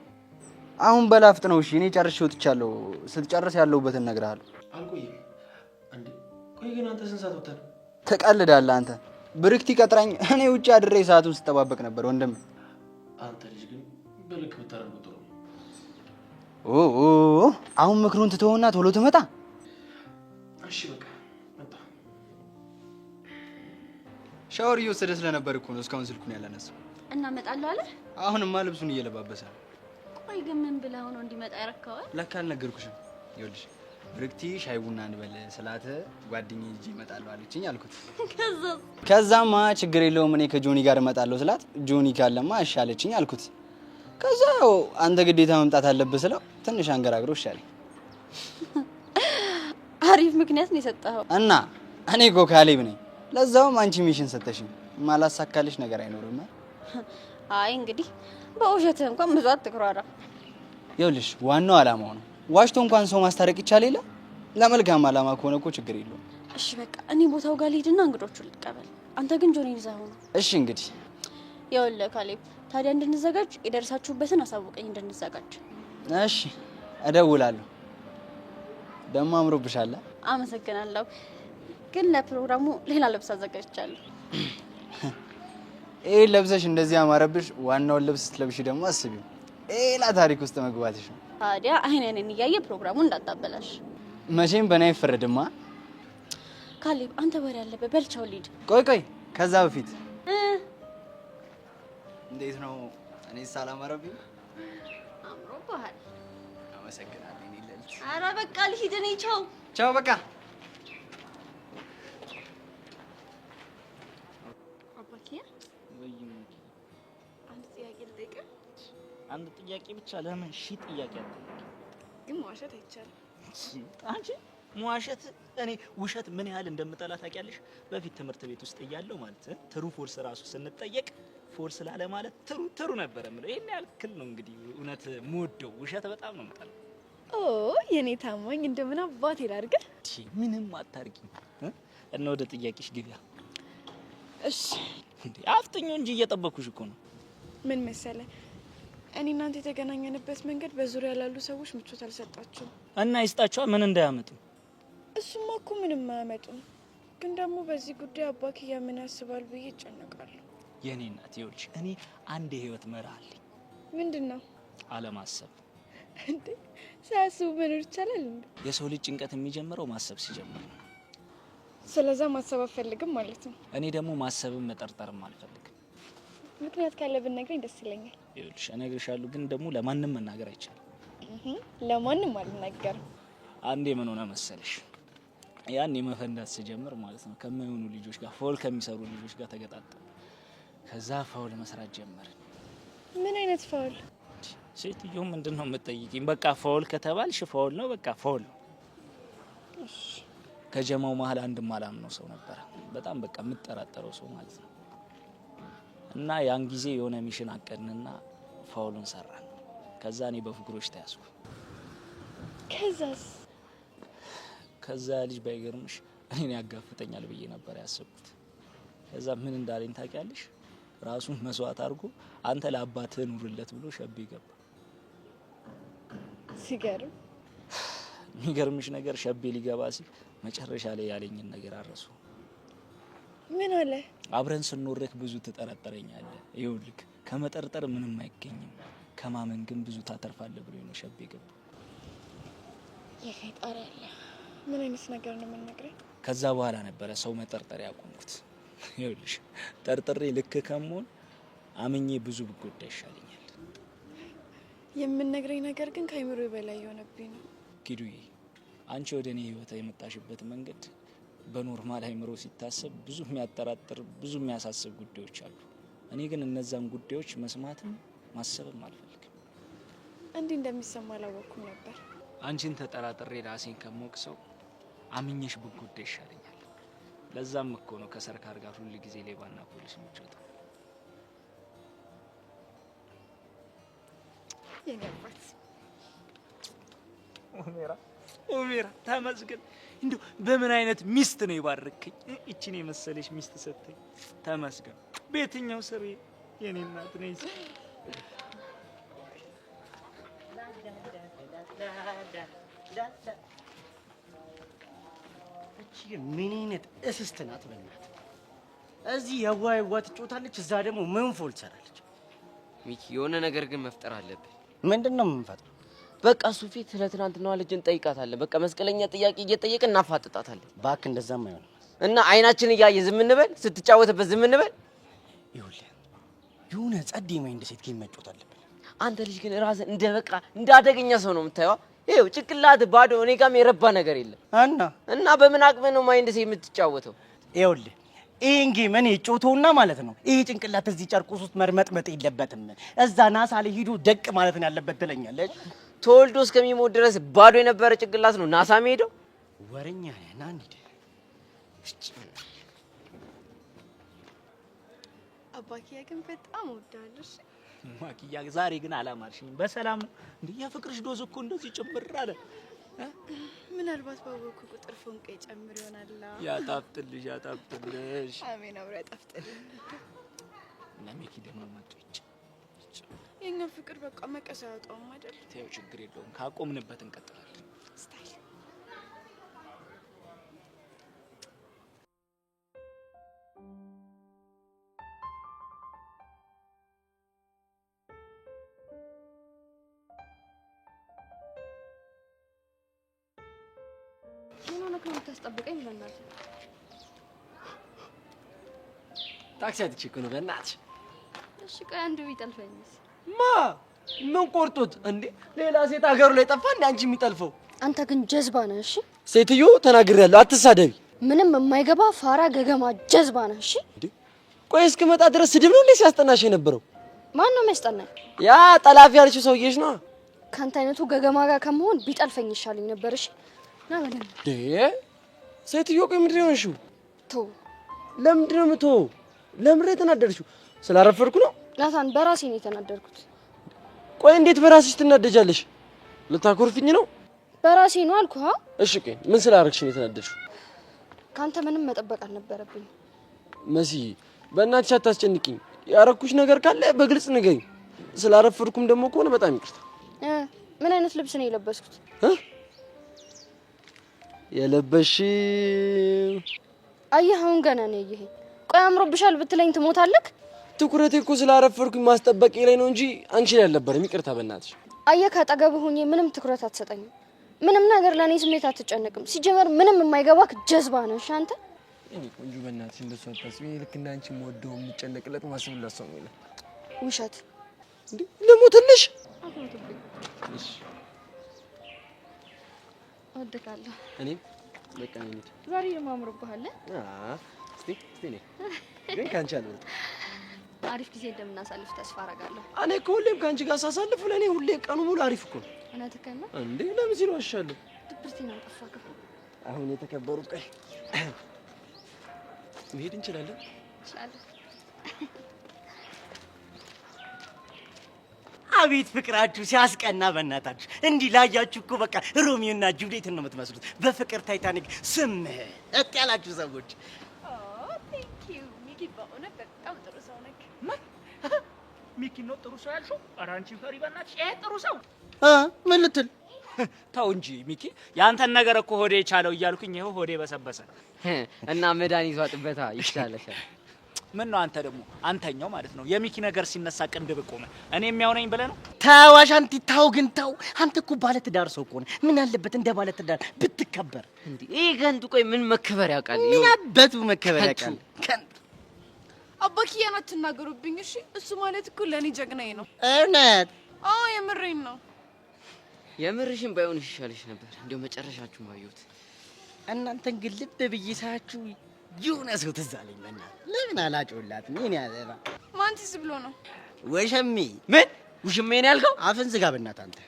E: አሁን በላፍጥ ነው። እሺ እኔ ጨርሼ ወጥቻለሁ። ስትጨርስ ያለሁበትን እነግርሃለሁ።
K: አልቆይም። እንዴ ቆይ ግን አንተ ስንት ሰዓት ወጣህ?
E: ትቀልዳለህ አንተ። ብርክቲ ቀጥራኝ፣ እኔ ውጭ አድሬ ሰዓቱን ስጠባበቅ ነበር ወንድም።
K: አንተ ልጅ ግን በልክ ብታረጉ ጥሩ ነው።
E: አሁን ምክሩን ትተውና ቶሎ ትመጣ።
K: እሺ በቃ መጣ።
E: ሻወር እየወሰደ ስለነበር እኮ ነው እስካሁን ስልኩን ያላነሳው።
J: እና እመጣለሁ አለ።
E: አሁንማ ልብሱን እየለባበሰ ነው።
J: ቆይ ግን ምን ብለህ ነው እንዲመጣ ያረከዋል?
E: ለካ አልነገርኩሽም። ይኸውልሽ ብርክቲ ሻይ ቡና እንበል ስላት ጓደኛዬ ይዤ እመጣለሁ አለችኝ አልኩት። ከዛማ ችግር የለውም እኔ ከጆኒ ጋር እመጣለሁ ስላት ጆኒ ካለማ እሺ አለችኝ አልኩት። ከዛ አንተ ግዴታ መምጣት አለብህ ስለው ትንሽ አንገራግሮ እሺ አለኝ።
J: አሪፍ ምክንያት ነው የሰጠኸው።
E: እና እኔ እኮ ካሌብ ነኝ። ለዛውም አንቺ ሚሽን ሰጠሽኝ። ማላሳካልሽ ነገር አይኖርም።
J: አይ እንግዲህ በውሸትህ እንኳን ብዙ አትኩራራ።
E: ይኸውልሽ ዋናው አላማው ነው። ዋሽቶ እንኳን ሰው ማስታረቅ ይቻል የለ። ለመልካም አላማ ከሆነ እኮ ችግር የለውም።
J: እሺ በቃ እኔ ቦታው ጋር ልሂድና እንግዶቹን ልቀበል። አንተ ግን ጆኒን ይዘህ ነው።
E: እሺ እንግዲህ
J: ይኸውልህ ካሌብ፣ ታዲያ እንድንዘጋጅ የደረሳችሁበትን አሳውቀኝ እንድንዘጋጅ።
E: እሺ እደውላለሁ። ደግሞ አምሮብሻል።
J: አመሰግናለሁ። ግን ለፕሮግራሙ ሌላ ልብስ አዘጋጅቻለሁ።
E: ይሄ ለብሰሽ እንደዚህ አማረብሽ። ዋናውን ልብስ ስትለብሺ ደግሞ አስቢው ሌላ ታሪክ ውስጥ መግባትሽ ነው።
J: ታዲያ አይነን እያየ ፕሮግራሙን እንዳታበላሽ።
E: መቼም በእኔ አይፈረድማ።
J: ካሌብ አንተ ወሬ ያለበት በልቻው ልሂድ።
E: ቆይ ከዛ በፊት እንዴት ነው? እኔ ሳላማረብኝ
J: አምሮብሃል።
E: አመሰግናለሁ። እኔ ልልሽ።
J: ኧረ በቃ ልሂድ እኔ።
E: ቻው በቃ።
J: አባኪያ አንድ ጥያቄ ልጠይቅህ።
L: አንድ ጥያቄ ብቻ? ለምን ሺህ ጥያቄ አለ?
B: ግን መዋሸት አይቻልም።
L: አንቺ መዋሸት፣ እኔ ውሸት ምን ያህል እንደምጠላ ታውቂያለሽ? በፊት ትምህርት ቤት ውስጥ እያለሁ ማለት ትሩ ፎርስ ራሱ ስንጠየቅ ፎርስ ላለ ማለት ትሩ ነበር የምለው። ይሄን ያህል ክል ነው እንግዲህ እውነት የምወደው። ውሸት በጣም ነው የምጠላው።
B: የኔ ታማኝ እንደምን አባቴ ላድርግህ?
L: ምንም አታርጊኝ እና ወደ ጥያቄሽ ግቢያ።
B: እሺ
L: እንዴ አፍጥኞ እንጂ እየጠበኩሽ እኮ ነው።
B: ምን መሰለህ፣ እኔ እናንተ የተገናኘንበት መንገድ በዙሪያ ላሉ ሰዎች ምቾት አልሰጣቸውም።
L: እና ይስጣቸዋ ምን እንዳያመጡ።
B: እሱማ እኮ ምንም አያመጡም። ግን ደግሞ በዚህ ጉዳይ አባክያ ምን ያስባል ብዬ እጨነቃለሁ።
L: የኔ እናት ይኸውልሽ፣ እኔ አንድ የህይወት መርህ አለኝ።
B: ምንድን ነው?
L: አለማሰብ።
B: እንዴ ሳያስቡ መኖር ይቻላል እንዴ?
L: የሰው ልጅ ጭንቀት የሚጀምረው ማሰብ ሲጀምር ነው።
B: ስለዛ ማሰብ አልፈልግም ማለት ነው።
L: እኔ ደግሞ ማሰብም መጠርጠርም አልፈልግም።
B: ምክንያት ካለ ብትነግረኝ ደስ ይለኛል።
L: ይኸውልሽ እነግርሻለሁ፣ ግን ደግሞ ለማንም መናገር አይቻልም።
B: ለማንም አልናገርም።
L: አንዴ ምን ሆነ መሰለሽ፣ ያን የመፈንዳት ስጀምር ማለት ነው ከማይሆኑ ልጆች ጋር ፋውል ከሚሰሩ ልጆች ጋር ተገጣጣ። ከዛ ፋውል መስራት ጀመርን።
B: ምን አይነት ፋውል?
L: ሴትዮ ምንድን ነው የምትጠይቂኝ? በቃ ፋውል ከተባልሽ ፋውል ነው፣ በቃ ፋውል ነው። ከጀማው መሀል አንድም አላምነው ሰው ነበረ፣ በጣም በቃ የምጠራጠረው ሰው ማለት ነው። እና ያን ጊዜ የሆነ ሚሽን አቀድንና ፋውሉን ሰራን። ከዛ እኔ በፍቅሮች ተያዝኩ። ከዛ ልጅ ባይገርምሽ እኔን ያጋፍጠኛል ብዬ ነበር ያሰብኩት። ከዛ ምን እንዳለኝ ታውቂያለሽ? ራሱን መስዋዕት አድርጎ አንተ ለአባትህ ኑርለት ብሎ ሸቤ ገባ።
B: ሲገርም
L: የሚገርምሽ ነገር ሸቤ ሊገባ ሲል መጨረሻ ላይ ያለኝን ነገር አረሱ።
B: ምን አለ?
L: አብረን ስንኖርክ ብዙ ትጠረጠረኛለህ። ይኸውልህ ከመጠርጠር ምንም አይገኝም፣ ከማመን ግን ብዙ ታተርፋለህ ብሎ ነው ሸቤ ገባ።
B: የፈጣሪ ያለ ምን አይነት ነገር ነው የምንነግረኝ?
L: ከዛ በኋላ ነበረ ሰው መጠርጠር ያቆምኩት። ይኸውልሽ ጠርጥሬ ልክ ከመሆን አምኜ ብዙ ብጎዳ ይሻለኛል።
B: የምንነግረኝ ነገር ግን ከአይምሮ በላይ የሆነብኝ ነው።
L: ኪዱዬ አንቺ ወደ እኔ ህይወት የመጣሽበት መንገድ በኖርማል አይምሮ ሲታሰብ ብዙ የሚያጠራጥር ብዙ የሚያሳስብ ጉዳዮች አሉ። እኔ ግን እነዛን ጉዳዮች መስማትም ማሰብም አልፈልግም።
B: እንዲህ እንደሚሰማ አላወቅኩም ነበር።
L: አንቺን ተጠራጥሬ ራሴን ከሞቅ ሰው አምኜሽ ብጎዳ ይሻለኛል። ለዛም እኮ ነው ከሰርካር ጋር ሁሉ ጊዜ ሌባና ፖሊስ ምቾታ።
B: የነባት
L: ኦሜራ ተመስገን። እንዴ በምን አይነት ሚስት ነው ይባርከኝ? እቺን የመሰለሽ ሚስት ሰጠኝ። ተመስገን። በየትኛው ስር የኔ እናት ነኝ?
M: እቺ ምን አይነት እስስት ናት? በእናትህ እዚህ የዋ ትጮታለች፣ እዛ ደግሞ መንፎል ትሰራለች።
N: ሚኪ የሆነ ነገር ግን መፍጠር አለብን።
M: ምንድነው የምንፈጥረው?
N: በቃ እሱ ፊት ስለ ትናንትናዋ ልጅ እንጠይቃታለን። በቃ መስቀለኛ ጥያቄ እየጠየቅን እናፋጥጣታለን።
M: እባክህ እንደዛም አይሆንም።
N: እና አይናችን እያየ ዝም እንበል? ስትጫወትበት ዝም እንበል?
M: ይኸውልህ የሆነ ጸዴ ማይንድ ሴት ጌም መጫወት አለብን።
N: አንተ ልጅ ግን ራስህ እንደ በቃ እንዳደገኛ ሰው ነው የምታየው። ይኸው ጭቅላት ባዶ፣ እኔ ጋርም የረባ ነገር የለም። እና በምን አቅም ነው ማይንድ ሴት የምትጫወተው?
M: ይኸውልህ ይሄን ጌም እኔ ጮቶና ማለት ነው። ይሄ ጭንቅላት እዚህ ጨርቁስ ውስጥ መርመጥመጥ የለበትም። እዛ ናሳ ላይ ሂዶ ደቅ ማለት ነው ያለበት ትለኛለች።
N: ተወልዶ እስከሚሞት ድረስ ባዶ የነበረ ጭንቅላት ነው ናሳ የሚሄደው?
M: ወረኛ ነህ። ና እንሂድ።
B: አባኪያ ግን በጣም ወዳለሽ።
L: ማኪያ ዛሬ ግን አላማርሽኝም። በሰላም ነው እንዴ? የፍቅርሽ ዶዝ እኮ እንደዚህ ጭምር አለ።
B: ምናልባት ባወኩ ቁጥር ፎንቄ ጨምር ይሆናል።
L: ያጣፍጥልሽ ያጣፍጥልሽ።
B: አሜን። አብሮ ያጣፍጥልሽ።
L: እና ሚኪ ደግሞ መጥቶ
B: የኛ ፍቅር በቃ መቀስ ያወጣውም አይደል?
L: ተይው፣ ችግር የለውም። ካቆምንበት እንቀጥላለን።
B: ስታይል
A: ምን ሆነህ ነው የምታስጠብቀኝ? በእናትህ
M: ታክሲ አጥቼ እኮ ነው በእናትሽ።
A: እሺ ቆይ አንዱ ቢጠልፈኝስ?
M: ምን ቆርጦት እንዴ? ሌላ ሴት ሀገሩ ላይ ጠፋ እንዴ አንቺ የሚጠልፈው?
J: አንተ ግን ጀዝባ ነህ። እሺ
M: ሴትዮ ተናግሬያለሁ፣ አትሳደቢ።
J: ምንም የማይገባ ፋራ ገገማ ጀዝባ ነህ። እሺ
M: ቆይ እስክመጣ ድረስ ስድብ ነው እንዴ ሲያስጠናሽ የነበረው?
J: ማን ነው የሚያስጠናኝ?
M: ያ ጠላፊ ያልሽው ሰውዬሽ ነው።
J: ካንተ አይነቱ ገገማ ጋር ከመሆን ቢጠልፈኝ ይሻለኝ ነበር። እሺ ና በደንብ
M: ሴትዮ ቆይ ምንድን ነው የሆንሽው?
J: ተው።
M: ለምንድን ነው የምትወው? ለምን ነው የተናደድሽው? ስላረፈድኩ ነው?
J: ናታን በራሴ ነው የተናደድኩት።
M: ቆይ እንዴት በራስሽ ትናደጃለሽ? ልታኮርፊኝ ነው?
J: በራሴ ነው አልኩህ።
M: እሺ ቆይ ምን ስላደረግሽ ነው የተናደድሽው?
J: ካንተ ምንም መጠበቅ አልነበረብኝ።
M: መሲ በእናትሽ አታስጨንቂኝ። ያረኩሽ ነገር ካለ በግልጽ ንገሪኝ። ስላረፈድኩም ደግሞ ከሆነ በጣም ይቅርታ።
J: ምን አይነት ልብስ ነው የለበስኩት?
M: የለበሽ
J: አየህ፣ አሁን ገና ነው ያየኸኝ። ቆይ አምሮብሻል ብትለኝ ትሞታለህ?
M: ትኩረቴ እኮ ስላረፈድኩኝ ማስጠበቅ ላይ ነው እንጂ አንቺ ላይ አልነበረም። ይቅርታ በእናትሽ።
J: አየህ፣ ካጠገብህ ሆኜ ምንም ትኩረት አትሰጠኝም። ምንም ነገር ለኔ ስሜት አትጨነቅም። ሲጀመር ምንም የማይገባክ ጀዝባ ነሽ አንተ።
M: እኔ ቆንጆ በእናትሽ እንደሱ አታስቢ። ልክ እንዳንቺ ወደው የሚጨነቅለት ማስብላት ሰው ነው።
J: ውሸት
M: እንዴ ልሞትልሽ?
A: እሺ ወደካለሁ።
M: እኔም በቃ እንሂድ።
A: ዛሬ የማምርብሃል።
M: እስቲ ነኝ ግን ካንቺ አልወጣ።
A: አሪፍ ጊዜ እንደምናሳልፍ ተስፋ አደርጋለሁ።
M: እኔ እኮ ሁሌም ካንቺ ጋር ሳሳልፍ ለኔ ሁሌ ቀኑ ሙሉ አሪፍ እኮ ነው።
A: እውነትህን ነው
M: እንዴ? ለምን ሲሉ አሻለሁ።
A: ድብርቴን አጠፋከው።
M: አሁን የተከበሩት ቆይ መሄድ እንችላለን?
A: እንችላለን።
M: አቤት ፍቅራችሁ ሲያስቀና በእናታችሁ እንዲህ ላያችሁ እኮ በቃ ሮሚዮና ጁሊየትን ነው የምትመስሉት በፍቅር ታይታኒክ ስምጥ ያላችሁ ሰዎች
B: ቴንክ ዩ ሚኪ በእውነት በጣም ጥሩ ሰው ነህ
L: ሚኪ ነው ጥሩ ሰው ያልሽው ኧረ አንቺ ፈሪ በእናትሽ ይሄ ጥሩ ሰው
M: ምን ልትል
L: ተው እንጂ ሚኪ ያንተን ነገር እኮ ሆዴ ቻለው እያልኩኝ ይሄው ሆዴ በሰበሰ
N: እና መድኃኒት ዋጥበታ ይሻለሻል
L: ምን ነው አንተ ደግሞ አንተኛው ማለት ነው የሚኪ ነገር ሲነሳ ቅንድብ ቆመ እኔ የሚያውነኝ ብለህ ነው
M: ታዋሽ አንቲ ታው ግን ታው አንተ እኮ ባለ ትዳር ሰው እኮ ነህ ምን አለበት እንደ ባለ ትዳር ብትከበር
N: እንዴ ይሄ ከንቱ ቆይ ምን መከበር ያውቃል
M: ምን አበቱ መከበር ያውቃል
B: አባኪያን አትናገሩብኝ እሺ እሱ ማለት እኮ ለኔ ጀግናዬ ነው
M: እውነት
B: አዎ የምሬን ነው
N: የምርሽን ባይሆን ይሻልሽ ነበር እንደው መጨረሻችሁ ማየሁት
M: እናንተን ግን ልብ ብዬ ሳያችሁ የሆነ ሰው ትዝ አለኝ በእናትህ ለምን አላጮህላትም የኔ አበባ
B: ማንቲስ ብሎ ነው
M: ወሸሜ
N: ምን ውሽሜን ያልከው
M: አፍን ዝጋ በእናትህ አንተ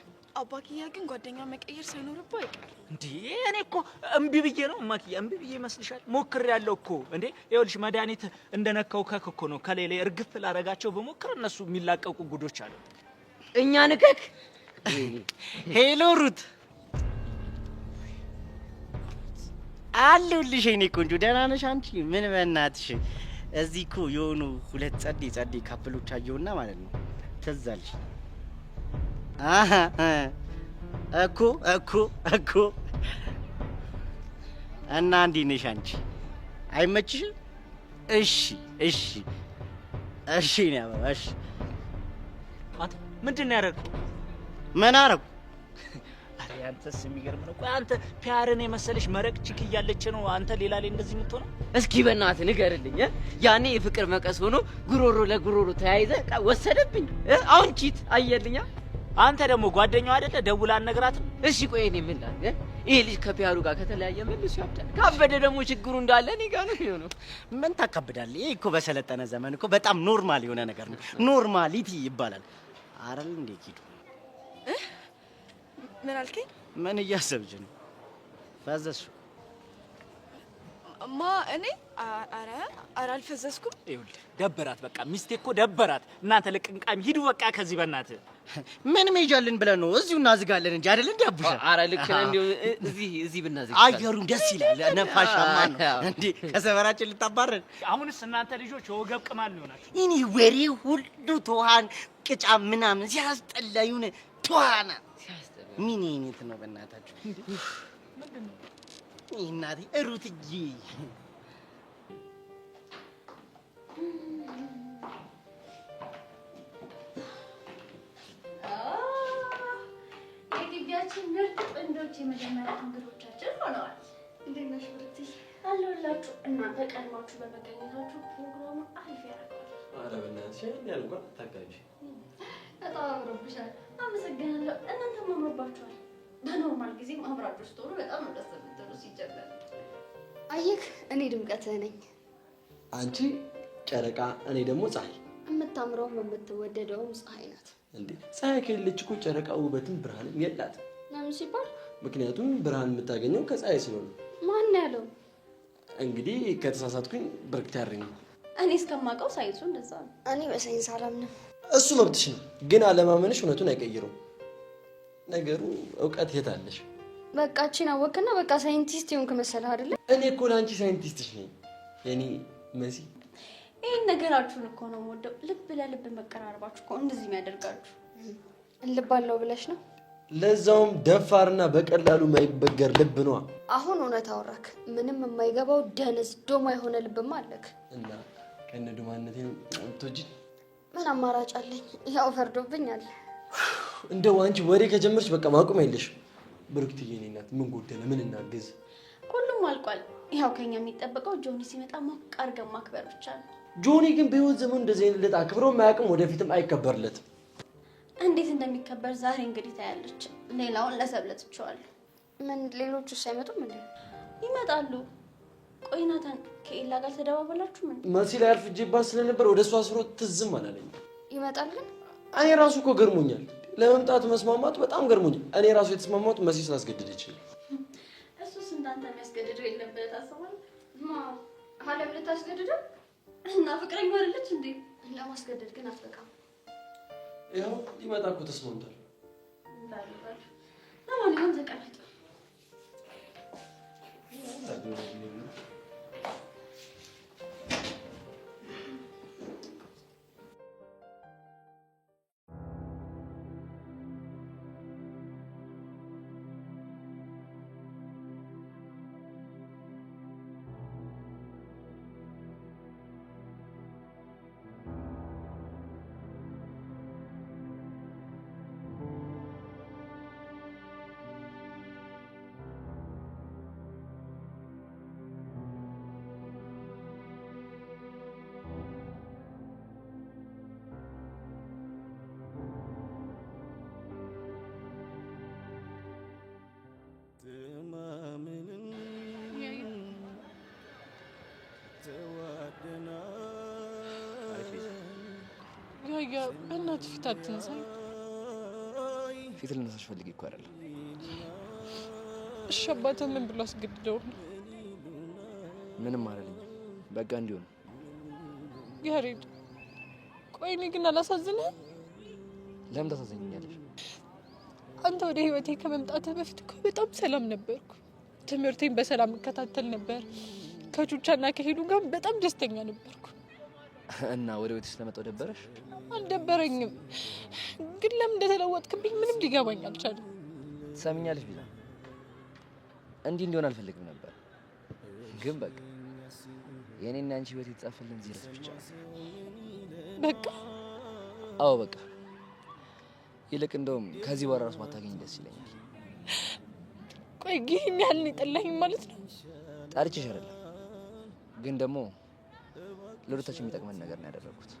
B: አባኪያ ግን ጓደኛ መቀየር ሳይኖርብህ አይቀር
L: እንዴ እኔ እኮ እምቢ ብዬ ነው ማኪያ እምቢ ብዬ መስልሻል ሞክሬያለሁ እኮ እንዴ ይኸውልሽ መድኃኒት እንደነካው ከክ እኮ ነው ከሌላ እርግፍ ላረጋቸው በሞክር እነሱ የሚላቀቁ ጉዶች አሉ
N: እኛ ንከክ
M: ሄሎ ሩት አለሁልሽ የኔ ቆንጆ ደህና ነሽ አንቺ ምን በእናትሽ እዚህ እኮ የሆኑ ሁለት ጸዴ ካፕሎች አየሁና ማለት ነው ትዝ አለሽ እኮ እና እንዴት ነሽ አንቺ አይመችሽም እሺ ነው አበባ እሺ
L: አንተ ምንድን ነው ያደረገው
M: ምን አረኩ
L: አረ አንተስ የሚገርም ነው ቆይ አንተ ፒያርን የመሰለሽ መረቅ ቺክ እያለች ነው አንተ ሌላ ላይ እንደዚህ የምትሆነው
N: እስኪ በእናትህ ንገርልኝ ያኔ የፍቅር መቀስ ሆኖ ጉሮሮ ለጉሮሮ ተያይዘ ወሰደብኝ አሁን ቺት አየልኛ
L: አንተ ደግሞ ጓደኛው አይደለ ደውላ አነግራትም
N: እሺ ቆይ እኔ ምን ላድርግ ይሄ ልጅ ከፒያሩ ጋር ከተለያየ መልሶ ያብዳል ካበደ ደግሞ ችግሩ እንዳለ እኔ ጋር ነው የሚሆነው
M: ምን ታካብዳለህ ይሄ እኮ በሰለጠነ ዘመን እኮ በጣም ኖርማል የሆነ ነገር ነው ኖርማሊቲ ይባላል አረል እንዴ ኪዱ
B: ምን አልከኝ
M: ምን እያሰብሽ ነው ፈዘዝሽ
B: ማ እኔ አረ አልፈዘዝኩም
L: ይኸውልህ ደበራት በቃ ሚስቴ እኮ ደበራት እናንተ ለቅንቃሚ ሂዱ በቃ ከዚህ በእናትህ
M: ምን ሜጃልን ብለን ነው እዚሁ እናዝጋለን እንጂ አይደል እንዴ አቡሻ
N: አረ ልክ ነህ እንዴ እዚህ ብናዝግ
M: አየሩን ደስ ይላል ነፋሻማ ነው እንዴ ከሰፈራችን ልታባረን
L: አሁንስ እናንተ ልጆች የወገብ ቅማል ነው ናችሁ
M: እኔ ወሬ ሁሉ ተዋን ቅጫ ምናምን ሲያስጠላ ይሁን ተዋና ምን አይነት ነው በእናታችሁ ምንድነው እናቴ ሩትዬ
J: የግቢያችን ምርጥ ጥንዶች የመጀመሪያ እንግዶቻችን ሆነዋል እንዴት ነሽ ብርቴ አለሁላችሁ እናንተ ቀድማችሁ በመገኘታችሁ ፕሮግራሙ አሪፍ ያደርገዋል
K: ኧረ በእናትሽ ያን እንኳን ታጋቢ
J: በጣም አምሮብሻል አመሰግናለሁ እናንተም አምሮባችኋል በኖርማል ጊዜም አብራችሁ ስትሆኑ በጣም ነው ደስ የምትሉ ሲጀመር አየህ እኔ ድምቀትህ ነኝ
K: አንቺ ጨረቃ እኔ ደግሞ ፀሐይ
J: የምታምረው የምትወደደውም ፀሐይ ናት
K: እንዴ ፀሐይ ከሌለች እኮ ጨረቃ ውበትም ብርሃንም የላትም
J: ለምን ሲባል
K: ምክንያቱም ብርሃን የምታገኘው ከፀሐይ ስለሆነ
J: ማን ያለው
K: እንግዲህ ከተሳሳትኩኝ ብርክት ያርኝ
J: እኔ እስከማውቀው ሳይንሱ እንደዛ ነው እኔ በሳይንስ አላምንም
K: እሱ መብትሽ ነው ግን አለማመንሽ እውነቱን አይቀይረውም ነገሩ እውቀት የት አለሽ
J: በቃችን አወቅና በቃ ሳይንቲስት ይሁን ከመሰለህ አይደለ
K: እኔ እኮ ለአንቺ ሳይንቲስትሽ ነኝ የኔ መሲ
J: ይሄን ነገራችሁን እኮ ነው ወደው ልብ ለልብ መቀራረባችሁ እኮ እንደዚህ የሚያደርጋችሁ ልብ አለው ብለሽ ነው
K: ለዛውም ደፋርና በቀላሉ ማይበገር ልብ ነው
J: አሁን እውነት አወራክ ምንም የማይገባው ደነዝ ዶማ የሆነ ልብማ አለክ
K: እና ከነ ዶማነቴ ነው አንቶጂ
J: ምን አማራጭ አለኝ ያው ፈርዶብኛል
K: እንደው አንቺ ወሬ ከጀመርሽ በቃ ማቆም አይልሽም ብሩክትዬ እኔ እናት ምን ጎደለ ምን እናግዝ
J: ሁሉም አልቋል ያው ከኛ የሚጠበቀው ጆኒ ሲመጣ ሞቅ አድርገን ማክበር ብቻ ነው
K: ጆኒ ግን በህይወት ዘመኑ እንደዚህ አይነት ልጣ አክብሮ ማያውቅም ወደፊትም አይከበርለትም
J: እንዴት እንደሚከበር ዛሬ እንግዲህ ታያለች ሌላውን ለሰብለት ይችላል ምን ሌሎቹ ሳይመጡም እንዴ ይመጣሉ ቆይ ናታን ከኤላ ጋር ተደባበላችሁ ምን
K: መሲ ላይ አልፍጄባት ስለነበር ወደ እሷ አስሮ ትዝም አላለኝ
J: ይመጣል ግን
K: እኔ ራሱ እኮ ገርሞኛል ለመምጣቱ መስማማቱ በጣም ገርሞኛል እኔ ራሱ የተስማማሁት መሲ ስላስገደደች
J: እሱ ስንታንተ የሚያስገድደው የለበት ታስባለህ ማ አለም ልታስገድደው እና ፍቅረኛ አይደለች እንዴ ለማስገደድ ግን አትበቃም
K: ያው ሊመጣ እኮ ተስማምቷል።
J: ለማንኛውም ተቀመጥ።
I: ያ በእናትህ ፊት አትንሳኝ።
C: ፊት ልነሳሽ ፈልጌ እኮ አይደለም።
I: እሺ አባትህ ምን ብሎ አስገድደው?
C: ምንም አላለኝም። በቃ እንዲሁ ነው።
I: ያሬድ ቆይ እኔ ግን አላሳዝንህም?
C: ለምን ታሳዝኛለሽ?
I: አንተ ወደ ህይወቴ ከመምጣትህ በፊት እኮ በጣም ሰላም ነበርኩ። ትምህርቴን በሰላም እከታተል ነበር። ከቹቻና ከሄዱ ጋር በጣም ደስተኛ ነበርኩ።
C: እና ወደ ቤትሽ ስለመጣሁ ደበረሽ?
I: አልደበረኝም፣ ግን ለምን እንደተለወጥክብኝ ምንም ሊገባኝ አልቻለም።
C: ትሰሚኛለሽ ቢላ፣ እንዲህ እንዲሆን አልፈልግም ነበር፣ ግን በቃ የኔና አንቺ ህይወት የተጻፈልን እዚህ ድረስ ብቻ።
I: በቃ
C: አዎ በቃ። ይልቅ እንደውም ከዚህ በኋላ ራሱ ባታገኝ ደስ ይለኛል።
I: ቆይ ይህን ያህል ነው የጠላኸኝ ማለት ነው?
C: ጠርቼሽ አይደለም፣ ግን ደግሞ ለሁለታችን የሚጠቅመን ነገር ነው ያደረኩት።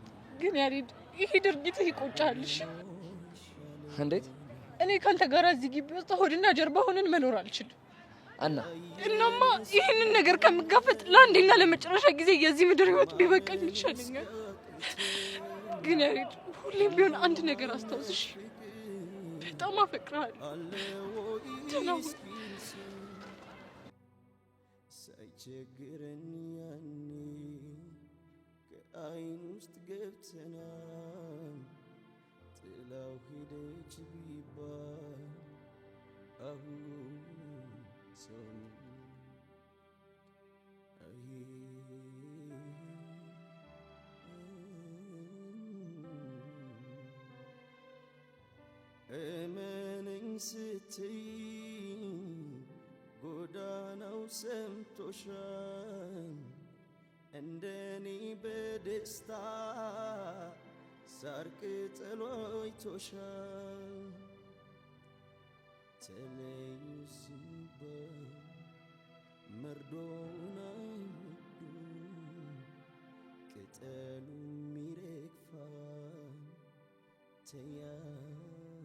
I: ግን ያሬድ ይሄ ድርጊትህ ይቆጫልሽ።
C: እንዴት?
I: እኔ ካንተ ጋር እዚህ ግቢ ውስጥ ሆድና ጀርባ ሆነን መኖር አልችልም። እናማ ይህንን ነገር ከምጋፈጥ ለአንዴና ለመጨረሻ ጊዜ የዚህ ምድር ህይወት ቢበቃኝ ይሻለኛል። ግን ያሬድ ሁሌም ቢሆን አንድ ነገር አስታውስሽ፣ በጣም አፈቅርሃለሁ። ተናው
O: ሳይቸግረን ያኔ ከአይን ውስጥ ገብተናል። ጥላው ሄደች ቢባል አሁን ሰው እመነኝ ስትይ ጎዳናው ሰምቶሻል። እንደኔ በደስታ ሳር ቅጠሉ አይቶሻል። ተለዩ ሲባል መርዶውን አይወዱም፣ ቅጠሉም ይረግፋል። ተያይስም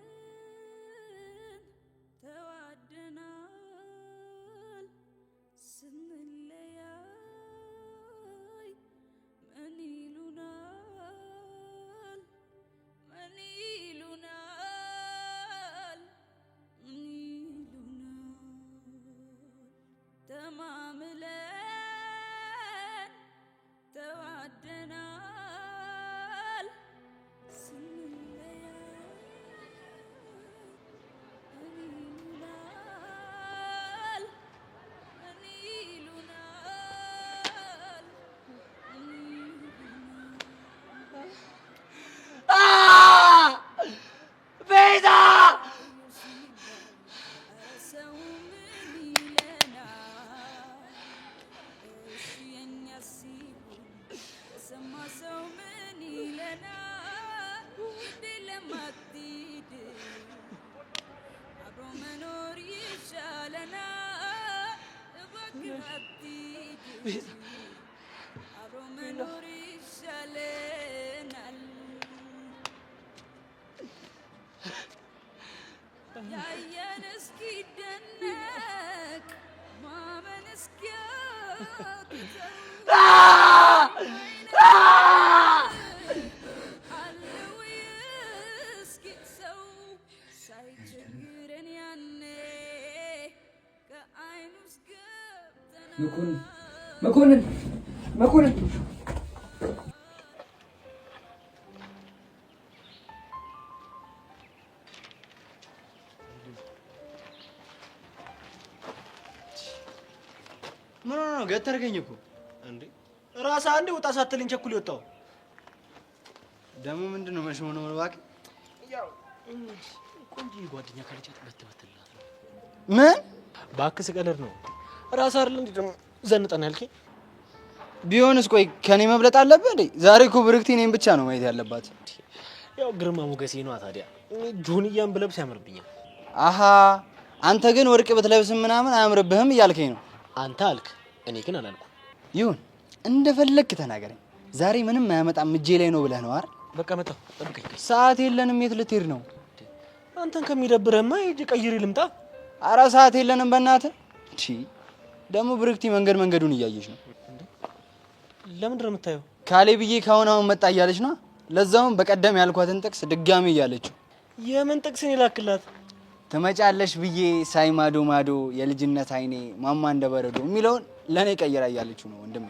P: ተማምለን ተዋደናል። ስንለያይ ምን ይሉናል? ምን ይሉናል? ምን ይሉናል? ተማምለን ተዋደናል። ያየን እስኪደነቅ ማመን እስኪያቅተው አለው
C: መኮንን
E: ምን ሆነ ነው ገተርከኝ እኮ
K: እንዴ? ራስህ አንዴ ውጣ ሳትልኝ ቸኩል የወጣው
E: ደግሞ ምንድነው መሽሞነው? እባክህ
K: ያው ቆንጆ ጓደኛ ካለቻት በትበትላት ነው።
E: ምን
K: እባክህ ስቀልድ ነው። ራስህ አይደል እንዴ ደግሞ ዘንጠን ያልከኝ?
E: ቢሆንስ ቆይ ከኔ መብለጥ አለብህ እንዴ? ዛሬ እኮ ብርክቲ እኔን ብቻ ነው ማየት ያለባት።
K: ያው ግርማ ሞገሴ ነው ታዲያ። እኔ ጆንያን ብለብስ ያምርብኛል።
E: አሃ አንተ ግን ወርቅ ብትለብስ ምናምን አያምርብህም እያልከኝ ነው።
K: አንተ አልክ፣ እኔ ግን አላልኩም።
E: ይሁን እንደፈለግክ ተናገረኝ። ዛሬ ምንም አያመጣም እጄ ላይ ነው ብለህ ነው አይደል?
K: በቃ መጣሁ፣ ጠብቀኝ።
E: ሰዓት የለንም። የት ልትሄድ ነው?
K: አንተን ከሚደብረህማ ሂጅ ቀይሬ ልምጣ።
E: ኧረ ሰዓት የለንም በእናትህ። እሺ ደግሞ ብርክቲ መንገዱን እያየች ነው።
K: ለምንድን ነው የምታየው?
E: ካሌ ብዬ አሁን መጣ እያለች ነው። ለዛውም በቀደም ያልኳትን ጥቅስ ድጋሚ እያለችው።
K: የምን ጥቅስን ይላክላት?
E: ትመጫለሽ ብዬ ሳይ ማዶ ማዶ የልጅነት አይኔ ማማ እንደበረዶ የሚለውን ለኔ ቀይራ እያለችው ነው ወንድሜ።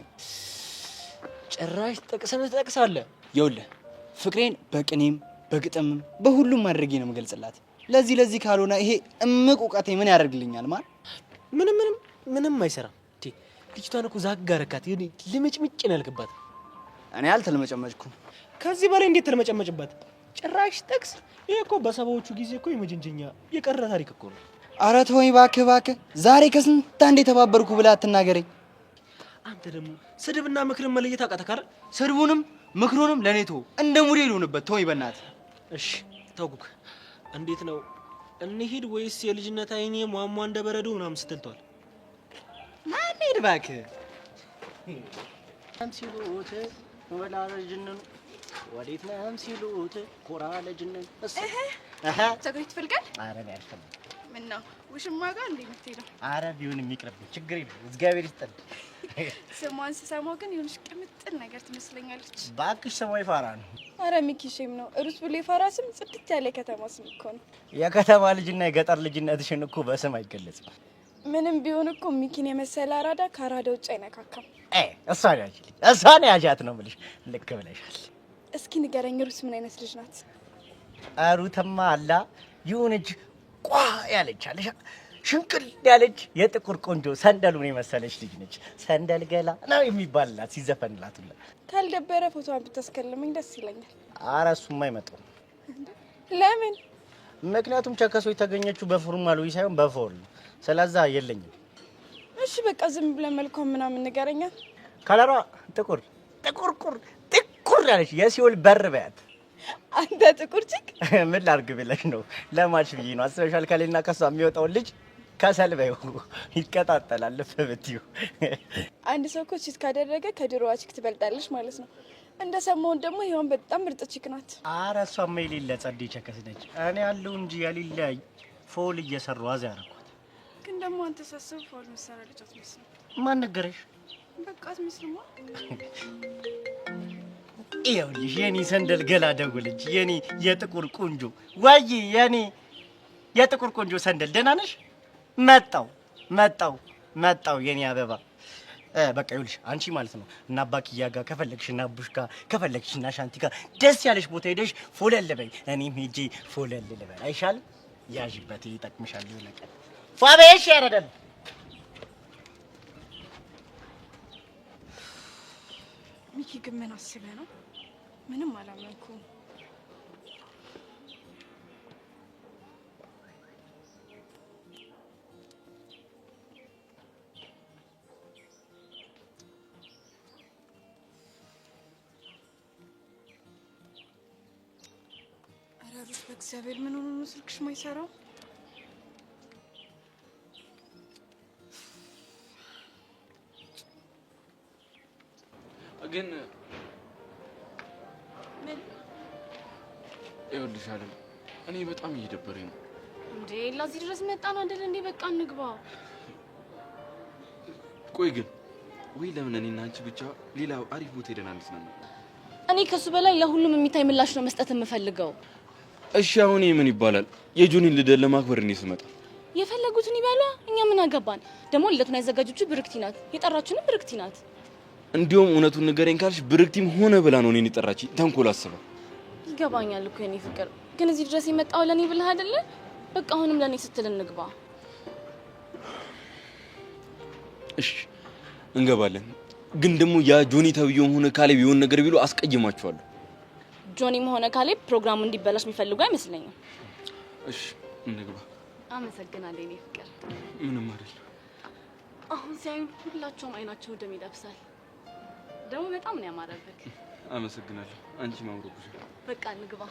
K: ጭራሽ ጥቅስን ትጠቅሳለህ?
E: ይኸውልህ ፍቅሬን በቅኔም በግጥምም በሁሉም ማድረጌ ነው የምገልጽላት። ለዚህ ካልሆነ ይሄ እምቅ እውቀቴ ምን ያደርግልኛል?
K: ምንም አይሰራም። ልጅቷን እኮ ዛጋ ረካት። ይሄ ልምጭምጭ ነው ያልክባት።
E: እኔ አልተልመጨመጭኩም።
K: ከዚህ በላይ እንዴት ተልመጨመጭባት? ጭራሽ ጥቅስ። ይሄ እኮ በሰባዎቹ ጊዜ እኮ የመጀንጀኛ የቀረ ታሪክ እኮ ነው።
E: ኧረ ተወኝ እባክህ። ዛሬ ከስንት አንዴ የተባበርኩ ብለህ አትናገረኝ።
K: አንተ ደግሞ ስድብና ምክርን መለየት አቃተህ አይደል?
E: ስድቡንም ምክሩንም ለኔ ተው፣ እንደ ሙዴ ልሆንበት። ተወኝ በእናትህ።
K: እሺ ተውኩክ። እንዴት ነው እንሂድ ወይስ የልጅነት አይኔ ሟሟ እንደ በረዶ ምናምን ስትል ተዋል?
E: ማን ሄድ እባክህ።
M: ሲሉት ወላ ልጅነን ወዴት ነህም ሲሉት ኮራ ልጅነን
B: ፀጉር ትፈልጋል?
M: ኧረ ነው ያልፈልግ።
B: ምን ነው ውሽማ ጋር እንዴ የምትሄደው?
M: ኧረ ቢሆን የሚቅርብ ችግር የለም። እግዚአብሔር ይስጠን።
B: ስሟን ስሰማው ግን የሆነች ቅምጥል ነገር ትመስለኛለች።
M: እባክሽ ስሟ ይፋራ ነው።
B: ኧረ ሚኪ ሼም ነው። ሩስ ብሎ የፋራ ስም ጽድት ያለ ከተማ ስም እኮ ነው።
M: የከተማ ልጅና የገጠር ልጅነትሽን እኮ በስም አይገለጽም።
B: ምንም ቢሆን እኮ ሚኪን የመሰለ አራዳ ከአራዳ ውጭ አይነካካም።
M: እሷን ያዣት ነው የምልሽ። ልክ ብለሻል።
B: እስኪ ንገረኝ፣ ሩስ ምን አይነት ልጅ ናት?
M: ሩትማ አላ የሆነች ቋ ያለች አለሽ፣ ሽንቅል ያለች የጥቁር ቆንጆ ሰንደሉን የመሰለች ልጅ ነች። ሰንደል ገላ ነው የሚባልላት ሲዘፈንላት ሁላ።
B: ካልደበረ ፎቶዋን ብታስከልመኝ ደስ ይለኛል።
M: ኧረ እሱማ አይመጣም።
B: ለምን?
M: ምክንያቱም ቸከሶ የተገኘችው በፎርማል ወይ ሳይሆን በፎል ነው። ስለዛ የለኝም።
B: እሺ በቃ ዝም ብለን መልኳን ምናምን ንገረኛ።
M: ከለሯ ጥቁር ያለች የሲኦል በር በያት።
B: አንተ ጥቁር ቺክ
M: ምን ላድርግ ብለሽ ነው? ለማች ብዬ ነው። አስበሻል? ከሌና ከሷ የሚወጣውን ልጅ ከሰል በይው ይቀጣጠላል። ልፍ ብትዩ
B: አንድ ሰው እኮ ቺት ካደረገ ከድሮዋ ቺክ ትበልጣለች ማለት ነው። እንደሰማውን ደግሞ ይሄውን በጣም ምርጥ ቺክ ናት።
M: ኧረ እሷማ የሌለ ጸዴ ቸከስ ነች። እኔ ያለው እንጂ የሌለ ፎል እየሰሩ አዝ ያደረኳት።
B: ግን ደግሞ አንተ ሳስብ ፎል መሰራ ልጅ አትመስልም።
M: ማን ነገረሽ?
B: በቃ አትመስልም።
M: ይኸውልሽ የኔ ሰንደል ገላ ደውልች፣ የኔ የጥቁር ቆንጆ ወይ የኔ የጥቁር ቆንጆ ሰንደል ደህና ነሽ? መጣው የኔ አበባ። በቃ ይኸውልሽ አንቺ ማለት ነው እና አባክያ ጋር ከፈለግሽ እና አቡሽ ጋር ከፈለግሽ እና ሻንቲ ጋር ደስ ያለሽ ቦታ ሄደሽ ፎለል በይ። እኔም ሄጄ ፎለል ልበል አይሻልም? ያዥበት ይጠቅምሻል። ይለቀ ፋቤሽ ያረደም
B: ሚኪ ግን ምን አስበህ ነው? ምንም አላመንኩም። ኧረ ሩስ በእግዚአብሔር ምን ሆኖ ነው ስልክሽ ማይሰራው?
H: ግን ይኸውልሽ አይደል እኔ በጣም እየደበረኝ ነው።
A: እንዴ ለዚህ ድረስ መጣን አይደል እንዴ? በቃ እንግባ።
H: ቆይ ግን ወይ ለምን እኔና አንቺ ብቻ ሌላ አሪፍ ቦታ ሄደን አንስናና?
A: እኔ ከሱ በላይ ለሁሉም የሚታይ ምላሽ ነው መስጠት የምፈልገው።
H: እሺ አሁን ምን ይባላል? የጆኒን ልደት ለማክበር እኔ ስመጣ
Q: የፈለጉትን ይበሏ፣ እኛ ምን አገባን? ደግሞ ልደቱን ያዘጋጀችው ብርክቲ ናት፣ የጠራችንም ብርክቲ ናት።
R: እንዲሁም እውነቱን ንገረኝ ካልሽ ብርክቲም ሆነ ብላ ነው እኔን የጠራች። ተንኮል አስባ።
Q: ይገባኛል እኮ የኔ ፍቅር፣ ግን እዚህ ድረስ የመጣው ለኔ ብለህ አይደለ? በቃ አሁንም ለኔ ስትል እንግባ።
R: እሺ እንገባለን። ግን ደግሞ ያ ጆኒ ተብዬው ሆነ ካሌብ የሆነ ነገር ቢሉ አስቀይማቸዋለሁ።
Q: ጆኒም ሆነ ካሌብ ፕሮግራሙ እንዲበላሽ የሚፈልጉ አይመስለኝም።
R: እሺ እንግባ።
Q: አመሰግናለሁ የኔ ፍቅር።
R: ምንም አይደል።
Q: አሁን ሲያዩን ሁላቸውም አይናቸው ደም ይለብሳል። ደግሞ በጣም ነው ያማረብክ።
R: አመሰግናለሁ። አንቺ ማምሮብሽ።
Q: በቃ እንግባ።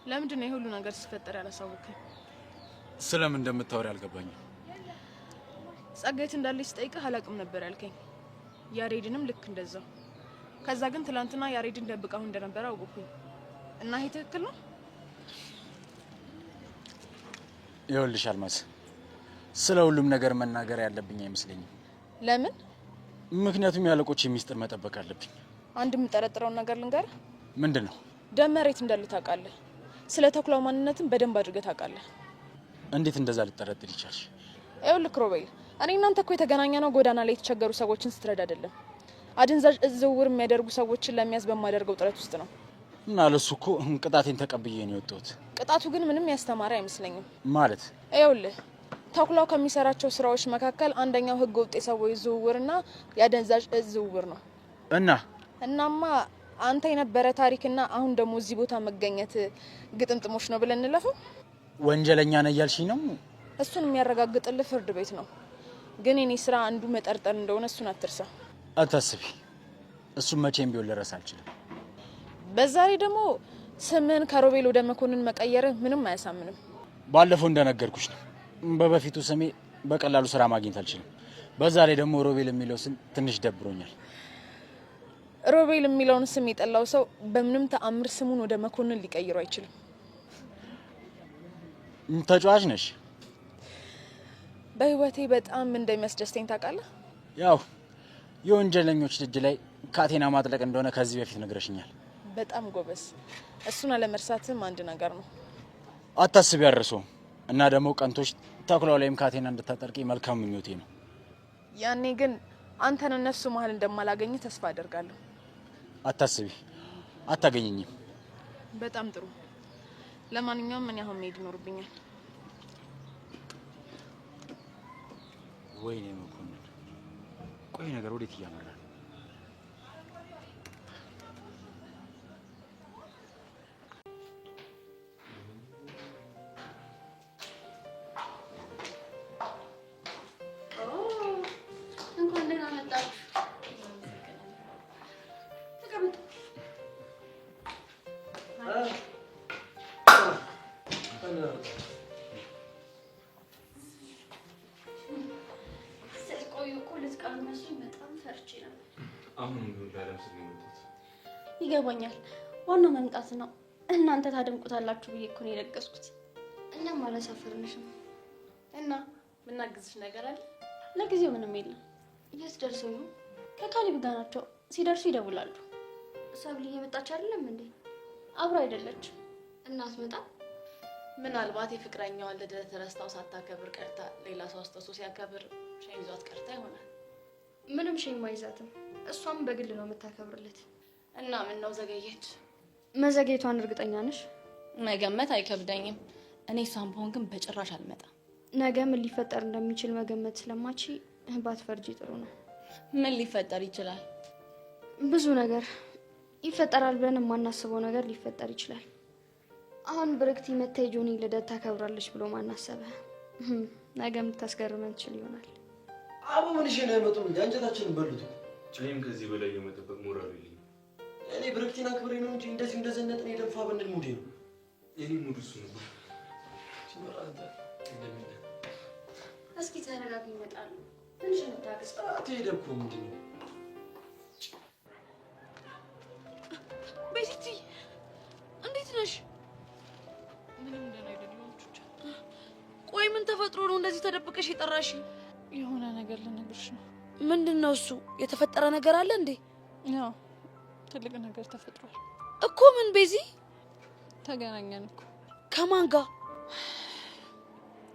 B: ለምንድን ነው የሁሉ ነገር ሲፈጠር ያላሳወከኝ?
H: ስለምን እንደምታወሪ አልገባኝም።
B: ጸጋይት እንዳለች ስጠይቅህ አላውቅም ነበር ያልከኝ። ያሬድንም ልክ እንደዛው። ከዛ ግን ትላንትና ያሬድን ደብቃው እንደነበረ አውቁኝ እና ይሄ ትክክል ነው?
H: ይኸውልሽ አልማዝ፣ ስለ ሁሉም ነገር መናገር ያለብኝ አይመስለኝም።
B: ለምን?
H: ምክንያቱም ያለቆች ሚስጥር መጠበቅ አለብኝ።
B: አንድ የምጠረጥረውን ነገር ልንገርህ።
H: ምንድን ነው?
B: ደም መሬት እንዳለ ታውቃለህ። ስለ ተኩላው ማንነትን በደንብ አድርገህ ታውቃለህ።
H: እንዴት እንደዛ ልጠረጥር ይቻልሽ?
B: ይኸውልህ ሮቤል፣ እኔ እናንተ እኮ የተገናኘነው ጎዳና ላይ የተቸገሩ ሰዎችን ስትረዳ አይደለም፣ አደንዛዥ እጽ ዝውውር የሚያደርጉ ሰዎችን ለመያዝ በማደርገው ጥረት ውስጥ ነው።
H: እና ለሱ እኮ ቅጣቴን ተቀብዬ ነው የወጣሁት።
B: ቅጣቱ ግን ምንም ያስተማረ አይመስለኝም።
H: ማለት?
B: ይኸውልህ ተኩላው ከሚሰራቸው ስራዎች መካከል አንደኛው ህገ ወጥ የሰዎች ዝውውርና የአደንዛዥ እጽ ዝውውር ነው። እናማ አንተ የነበረ ታሪክና አሁን ደግሞ እዚህ ቦታ መገኘት ግጥምጥሞች ነው ብለን እንለፈው።
H: ወንጀለኛ ነኝ እያልሽኝ ነው?
B: እሱን የሚያረጋግጥልህ ፍርድ ቤት ነው። ግን የኔ ስራ አንዱ መጠርጠር እንደሆነ እሱን አትርሳ።
H: አታስቢ፣ እሱን መቼም ቢሆን ልረሳ አልችልም።
B: በዛሬ ደግሞ ስምን ከሮቤል ወደ መኮንን መቀየር ምንም አያሳምንም።
H: ባለፈው እንደነገርኩሽ ነው፣ በበፊቱ ስሜ በቀላሉ ስራ ማግኘት አልችልም። በዛ ላይ ደግሞ ሮቤል የሚለው ስም ትንሽ ደብሮኛል።
B: ሮቤል የሚለውን ስም የጠላው ሰው በምንም ተአምር ስሙን ወደ መኮንን ሊቀይሩ አይችልም።
H: ተጫዋች ነሽ።
B: በህይወቴ በጣም እንደሚያስደስተኝ ታውቃለህ።
H: ያው የወንጀለኞች እጅ ላይ ካቴና ማጥለቅ እንደሆነ ከዚህ በፊት ነግረሽኛል።
B: በጣም ጎበዝ። እሱን አለመርሳትም አንድ ነገር ነው።
H: አታስቢ፣ ያርሰው እና ደግሞ ቀንቶች ተኩላው ላይም ካቴና እንድታጠልቂ መልካም ምኞቴ ነው።
B: ያኔ ግን አንተን እነሱ መሀል እንደማላገኝ ተስፋ አደርጋለሁ።
H: አታስቢ፣ አታገኘኝም።
B: በጣም ጥሩ። ለማንኛውም ምን ያህል መሄድ ይኖርብኛል?
H: ወይኔ መኮንን፣ ቆይ ነገር ወዴት እያመራ ነው?
J: እንኳን ደህና መጣችሁ። ተቀመጡ። ስትቆዩ እኮ ልትቀሩ መስሎኝ በጣም ፈርቼ ነበር።
R: አሁን ቢሆን ላለምስል ነው የመጣሁት።
J: ይገባኛል። ዋናው መምጣት ነው። እናንተ ታደምቁታላችሁ ብዬ እኮ ነው የለገስኩት። እኛም አላሳፈርንሽም። እና ምናግዝሽ ነገር አለ? ለጊዜው ምንም የለም። የት ደርሰው ይሆን? ከካሌብ ጋር ናቸው። ሲደርሱ ይደውላሉ። ሰብሊ እየመጣች አይደለም እንዴ? አብሮ አይደለችም። እናት መጣ።
Q: ምናልባት የፍቅረኛዋን ልደት ረስታው ሳታከብር ቀርታ ሌላ ሰው አስተውሶ ሲያከብር ሸኝ ይዟት ቀርታ ይሆናል።
J: ምንም ሸኝ አይዛትም። እሷም በግል ነው የምታከብርለት።
Q: እና ምን ነው ዘገየች?
J: መዘግየቷን እርግጠኛ ነሽ?
Q: መገመት አይከብደኝም። እኔ እሷን ብሆን ግን በጭራሽ አልመጣም።
J: ነገ ምን ሊፈጠር እንደሚችል መገመት ስለማቺ ባትፈርጂ ጥሩ ነው።
Q: ምን ሊፈጠር ይችላል?
J: ብዙ ነገር ይፈጠራል ብለን የማናስበው ነገር ሊፈጠር ይችላል። አሁን ብርክቲ መታ የጆኒ ልደት ታከብራለች ብሎ ማናሰበ ነገም ልታስገርመን ትችል ይሆናል።
M: አቡ ምን እሺ ነው የመጡት? እንጂ አንጀታችንን በሉት።
R: እኔም ከዚህ በላይ የመጠበቅ ሞራል የለኝም።
M: እኔ ብርክቲና ክብሬ ነው እንጂ እንደዚህ እንደዘነጥን የደንፋ በንል ሙዴ ነው።
R: የኔ ሙድ እሱ ነበር።
J: እስኪ ተረጋጉ፣ ይመጣሉ። ትንሽ እንታገስ።
M: አትሄድ እኮ ምንድን ነው?
I: ቤቲ እንዴት ነሽ?
B: ምንም ደህና አይደለሁም።
I: ቆይ ምን ተፈጥሮ ነው እንደዚህ ተደብቀሽ የጠራሽ?
B: የሆነ ነገር ልነግርሽ ነው።
I: ምንድነው እሱ? የተፈጠረ ነገር አለ እንዴ?
B: ያው ትልቅ ነገር ተፈጥሯል
I: እኮ። ምን ቤዚ? ተገናኘን እኮ።
F: ከማን ጋር?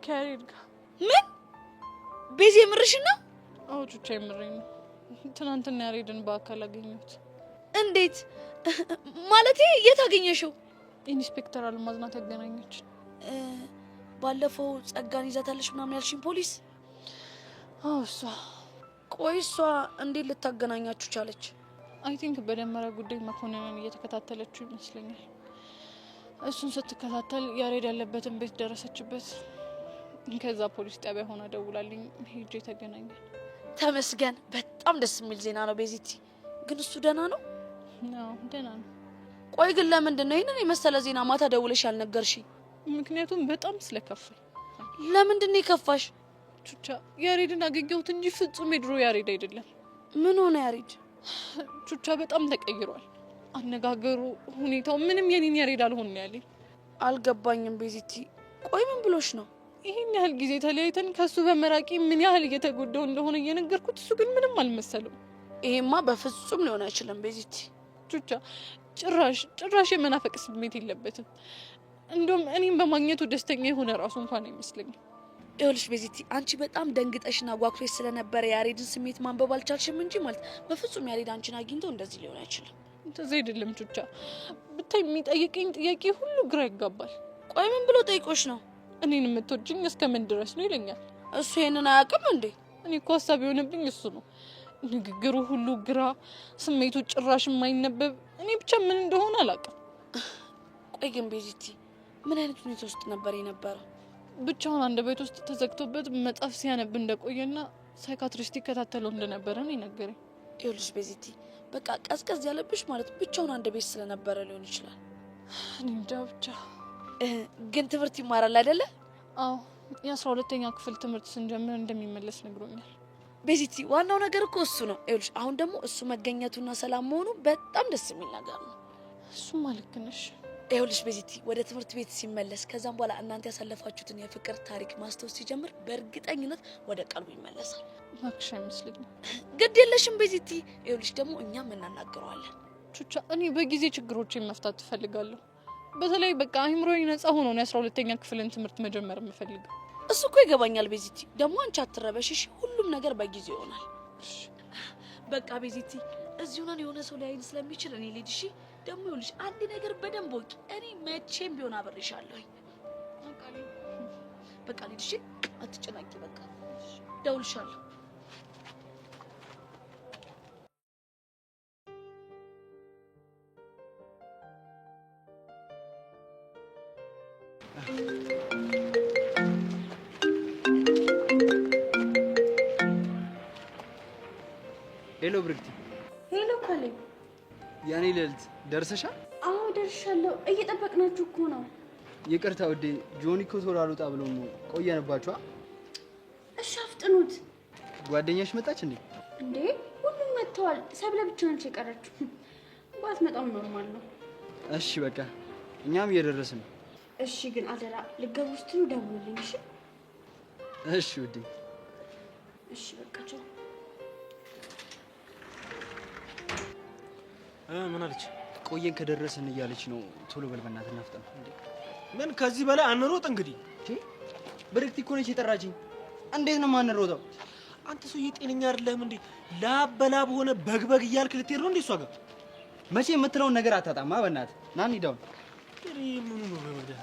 I: ከያሬድ ጋር።
F: ምን? ቤዚ የምርሽን ነው?
I: አዎ ቹቻ የምሬን ነው። ትናንትና ያሬድን በአካል አገኘሁት።
F: እንዴት? ማለቴ የት አገኘሽው?
I: ኢንስፔክተር አልማዝ ናት ያገናኘች።
F: ባለፈው ጸጋን ይዛታለሽ ምናምን ያልሽኝ ፖሊስ?
I: አዎ እሷ።
F: ቆይ እሷ እንዴት ልታገናኛችሁ ቻለች?
I: አይ ቲንክ በደመረ ጉዳይ መኮንንን እየተከታተለችው ይመስለኛል። እሱን ስትከታተል ያሬድ ያለበትን ቤት ደረሰችበት። ከዛ ፖሊስ ጣቢያ ሆና ደውላልኝ ሄጄ ተገናኘ።
F: ተመስገን። በጣም ደስ የሚል ዜና ነው ቤዚቲ። ግን እሱ ደህና ነው?
I: አዎ ደህና ነው።
F: ቆይ ግን ለምንድን ነው ይሄንን የመሰለ ዜና ማታ ደውለሽ ያልነገርሽኝ?
I: ምክንያቱም በጣም ስለከፋኝ።
F: ለምንድን ነው የከፋሽ?
I: ቹቻ ያሬድን አገኘሁት እንጂ ፍጹም የድሮ ያሬድ አይደለም።
F: ምን ሆነ ያሬድ?
I: ቹቻ በጣም ተቀይሯል። አነጋገሩ፣ ሁኔታው ምንም የኔን ያሬድ አልሆነ ያለኝ።
F: አልገባኝም ቤዚቲ። ቆይ ምን ብሎሽ ነው?
I: ይሄን ያህል ጊዜ ተለያይተን ከሱ በመራቂ ምን ያህል እየተጎዳው እንደሆነ እየነገርኩት እሱ ግን ምንም አልመሰለው።
F: ይሄማ በፍጹም ሊሆን አይችልም ቤዚቲ።
I: ቹቻ ጭራሽ የመናፈቅ ስሜት የለበትም። እንደውም እኔም በማግኘቱ ደስተኛ የሆነ ራሱ እንኳን አይመስለኝም።
F: ይኸውልሽ ቤዚቲ፣ አንቺ በጣም ደንግጠሽና ጓጉተሽ ስለነበረ ያሬድን ስሜት ማንበብ አልቻልሽም እንጂ ማለት በፍጹም ያሬድ አንቺን አግኝቶ እንደዚህ ሊሆን አይችልም።
I: እንደዚህ አይደለም ቹቻ። ብታይ የሚጠይቀኝ ጥያቄ ሁሉ ግራ ይጋባል።
F: ቆይ ምን ብሎ ጠይቆሽ ነው?
I: እኔን የምትወጂኝ እስከምን ድረስ ነው ይለኛል።
F: እሱ ይሄንን አያውቅም እንዴ?
I: እኔ እኮ ሀሳብ የሆነብኝ እሱ ነው። ንግግሩ ሁሉ ግራ፣ ስሜቱ ጭራሽ የማይነበብ። እኔ ብቻ ምን እንደሆነ አላውቅም።
F: ቆይ ግን ቤዚቲ ምን አይነት ሁኔታ ውስጥ ነበር የነበረው?
I: ብቻውን አንድ ቤት ውስጥ ተዘግቶበት መጽሐፍ ሲያነብ እንደቆየና ሳይካትሪስት ይከታተለው እንደነበረ ነው የነገረኝ።
F: ይኸውልሽ ቤዚቲ በቃ ቀዝቀዝ ያለብሽ ማለት ብቻውን አንድ ቤት ስለነበረ ሊሆን ይችላል።
I: እኔ እንጃ ብቻ።
F: ግን ትምህርት ይማራል አይደለ?
I: አዎ የ12ኛ ክፍል ትምህርት ስንጀምር እንደሚመለስ ነግሮኛል።
F: ቤዚቲ ዋናው ነገር እኮ እሱ ነው። ይኸውልሽ አሁን ደግሞ እሱ መገኘቱና ሰላም መሆኑ በጣም ደስ የሚል ነገር ነው።
I: እሱማ ልክ ነሽ።
F: ይኸውልሽ ቤዚቲ ወደ ትምህርት ቤት ሲመለስ ከዛም በኋላ እናንተ ያሳለፋችሁትን የፍቅር ታሪክ ማስታወስ ሲጀምር በእርግጠኝነት ወደ ቀልቡ ይመለሳል።
I: ማክሽ አይመስልኝም።
F: ግድ የለሽም ቤዚቲ። ይኸውልሽ ደግሞ እኛም እናናግረዋለን።
I: ቹቻ እኔ በጊዜ ችግሮችን መፍታት ትፈልጋለሁ። በተለይ በቃ አእምሮዬ ነፃ ሆኖ ነው የ12ኛ ክፍልን ትምህርት መጀመር የምፈልገው።
F: እሱ እኮ ይገባኛል ቤዚቲ። ደግሞ አንቺ አትረበሽሽ፣ ሁሉም ነገር በጊዜ ይሆናል። በቃ ቤዚቲ እዚሁ ነን። የሆነ ሰው ሊያይን ስለሚችል እኔ ልሂድ። እሺ ደግሞ ይኸውልሽ አንድ ነገር በደንብ ወቂ፣ እኔ መቼም ቢሆን አብሬሻለሁ። በቃ ልሂድ። እሺ አትጨናቂ። በቃ ደውልሻለሁ።
E: ሄሎ ብርክቲ።
J: ሄሎ ካሌብ።
E: ያኔ ልዕልት ደርሰሻል?
J: አዎ ደርሻለሁ። እየጠበቅናችሁ እኮ ነው።
E: ይቅርታ ውዴ፣ ጆኒ እኮ ቶሎ አልወጣ ብሎ ነው ቆየንባችኋ።
J: እሺ አፍጥኑት።
E: ጓደኛሽ መጣች እንዴ?
J: እንዴ ሁሉም መጥተዋል። ሰብለ ብቻ ነች የቀረችው። ባትመጣም ኖርማል ነው።
E: እሺ በቃ እኛም እየደረስን ነው።
J: እሺ ግን አደራ ልትገቡ ስትሉ ደውሉልኝ። እሺ
E: እሺ ውዴ።
J: እሺ በቃ ቻው።
K: ምን አለች?
E: ቆየን ከደረስን እያለች ነው። ቶሎ በል በእናትህ ናፍጠን።
K: ምን ከዚህ በላይ አንሮጥ እንግዲህ።
E: ብርክቲ እኮ ነች የጠራችኝ። እንዴት ነው የማንሮጠው?
K: አንተ ሰውዬ ጤነኛ አይደለህም እንዴ? ላበላብ ሆነ በግበግ እያልክ ልትሄድ ነው እንዴ እሷ ጋር?
E: መቼ የምትለውን ነገር አታጣማ። በእናትህ ና እንሂድ አሁን።
K: ምኑ ነው በመግደል?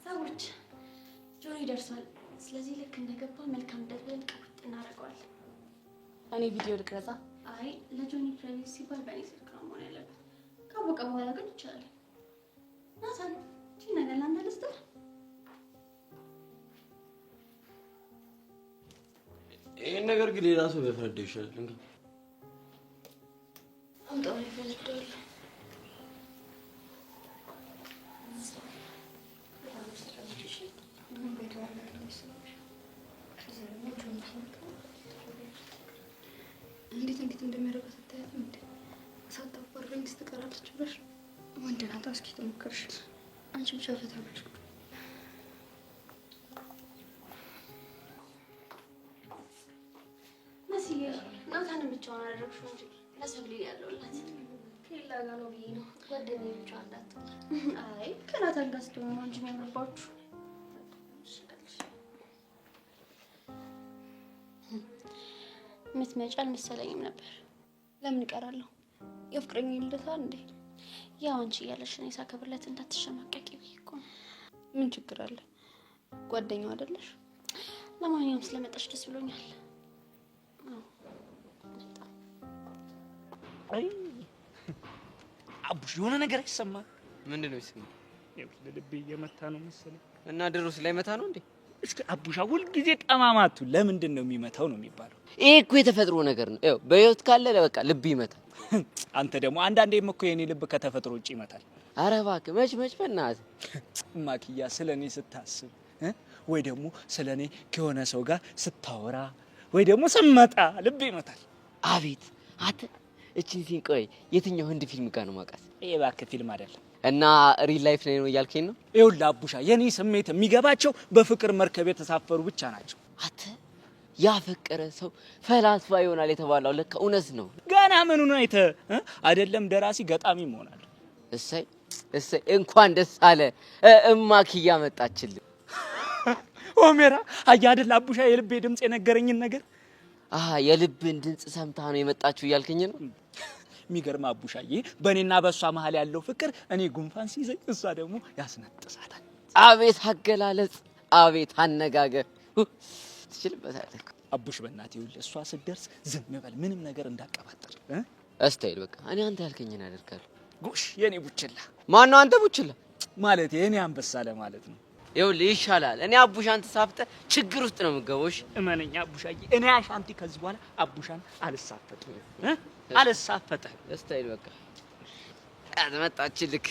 J: ሰዎች ጆኒ ደርሷል። ስለዚህ ልክ እንደገባ መልካም ልደት ብለን ቀውጥ እናደርገዋለን።
Q: እኔ ቪዲዮ ልቅረጻ?
J: አይ ለጆኒ ፕራይቬሲ ሲባል በእኔ ስልክ ነው መሆን ያለበት። ካወቀ በኋላ ግን ይቻላል። ናታን ይህን ነገር ላንተ ልስጥህ።
R: ይሄን ነገር ግን ሌላ ሰው ቢያፈነዳው ይሻላል። እንግዲህ
J: አምጣው ይፈነዳል። እንዴት እንደሚያደርጋት አታያትም እንዴ? ሳታባረኝ ስትቀራለች ብለሽ ወንድ ናት። እስኪ ትሞክርሽ። አንቺ ብቻ ፈታ ብለሽ መስዬ ናታንን ብቻውን አደረግሽው እንጂ ለሰብሊ ያለውላት ከሌላ ጋር ነው ብዬ ነው። ጓደኛዬ ብቻ አላት። አይ ከናታን ጋር ስትሆኑ ነው እንጂ የሚያምርባችሁ። ምትመጪ አልመሰለኝም ነበር። ለምን እቀራለሁ? የፍቅረኛዬ ልደታ እንዴ? ያው አንቺ እያለሽ እኔ ሳከብርለት እንዳትሸማቀቂ ብዬሽ እኮ ነው። ምን ችግር አለ? ጓደኛው አይደለሽ? ለማንኛውም ስለመጣሽ ደስ ብሎኛል።
L: አይ አቡሽ የሆነ ነገር አይሰማም?
N: ምንድነው ይሰማል?
L: ልቤ እየመታ ነው መሰለኝ።
N: እና ድሮስ ላይ መታ ነው እንዴ?
L: እስኪ አቡሻ ሁልጊዜ ጠማማቱ ለምንድን ነው የሚመታው ነው የሚባለው?
N: ይሄ እኮ የተፈጥሮ ነገር ነው። ይኸው በህይወት ካለ በቃ ልብ ይመታል።
L: አንተ ደግሞ አንዳንዴም እኮ የኔ ልብ ከተፈጥሮ ውጭ ይመታል።
N: ኧረ እባክህ መች በእናትህ
L: ማኪያ ስለኔ ስታስብ ወይ ደግሞ ስለኔ ከሆነ ሰው ጋር ስታወራ ወይ ደግሞ ስመጣ ልብ ይመታል።
N: አቤት አተ እቺን ሲን ቆይ የትኛው ህንድ ፊልም ጋር ነው ማውቃት?
L: ይሄ እባክህ ፊልም አይደለም
N: እና ሪል ላይፍ ላይ ነው እያልከኝ ነው?
L: ይኸውልህ አቡሻ የኔ ስሜት የሚገባቸው በፍቅር መርከብ የተሳፈሩ ብቻ ናቸው።
N: አተ ያፈቀረ ሰው ፈላስፋ ይሆናል የተባለው ለካ እውነት ነው።
L: ገና ምኑን አይተህ አይደለም ደራሲ ገጣሚ ይሆናል።
N: እሰይ እንኳን ደስ አለ እማክያ መጣችልኝ።
L: ኦሜራ አያደል አቡሻ የልቤ ድምጽ የነገረኝን ነገር
N: የልብን ድምጽ ሰምታ ነው የመጣችው እያልከኝ ነው?
L: የሚገርም አቡሻዬ በእኔና በእሷ መሀል ያለው ፍቅር እኔ ጉንፋን ሲይዘኝ እሷ ደግሞ ያስነጥሳታል።
N: አቤት አገላለጽ፣ አቤት አነጋገር ትችልበታለህ
L: አቡሽ። በእናትህ ይኸውልህ እሷ ስትደርስ ዝም በል፣ ምንም ነገር እንዳቀባጥር
N: እስታይል በቃ እኔ አንተ ያልከኝን አደርጋለሁ።
L: ጎሽ የኔ ቡችላ።
N: ማን ነው አንተ ቡችላ?
L: ማለት የኔ አንበሳ ለማለት ነው።
N: ይኸውልህ ይሻላል። እኔ አቡሻን ተሳፍጠህ ችግር ውስጥ ነው የምትገባው። እሺ
L: እመነኛ አቡሻዬ፣ እኔ አሻንቲ ከዚህ በኋላ አቡሻን አልሳፈጥም አልሳፈጥም።
N: እስታይል በቃ አትመጣችልክ።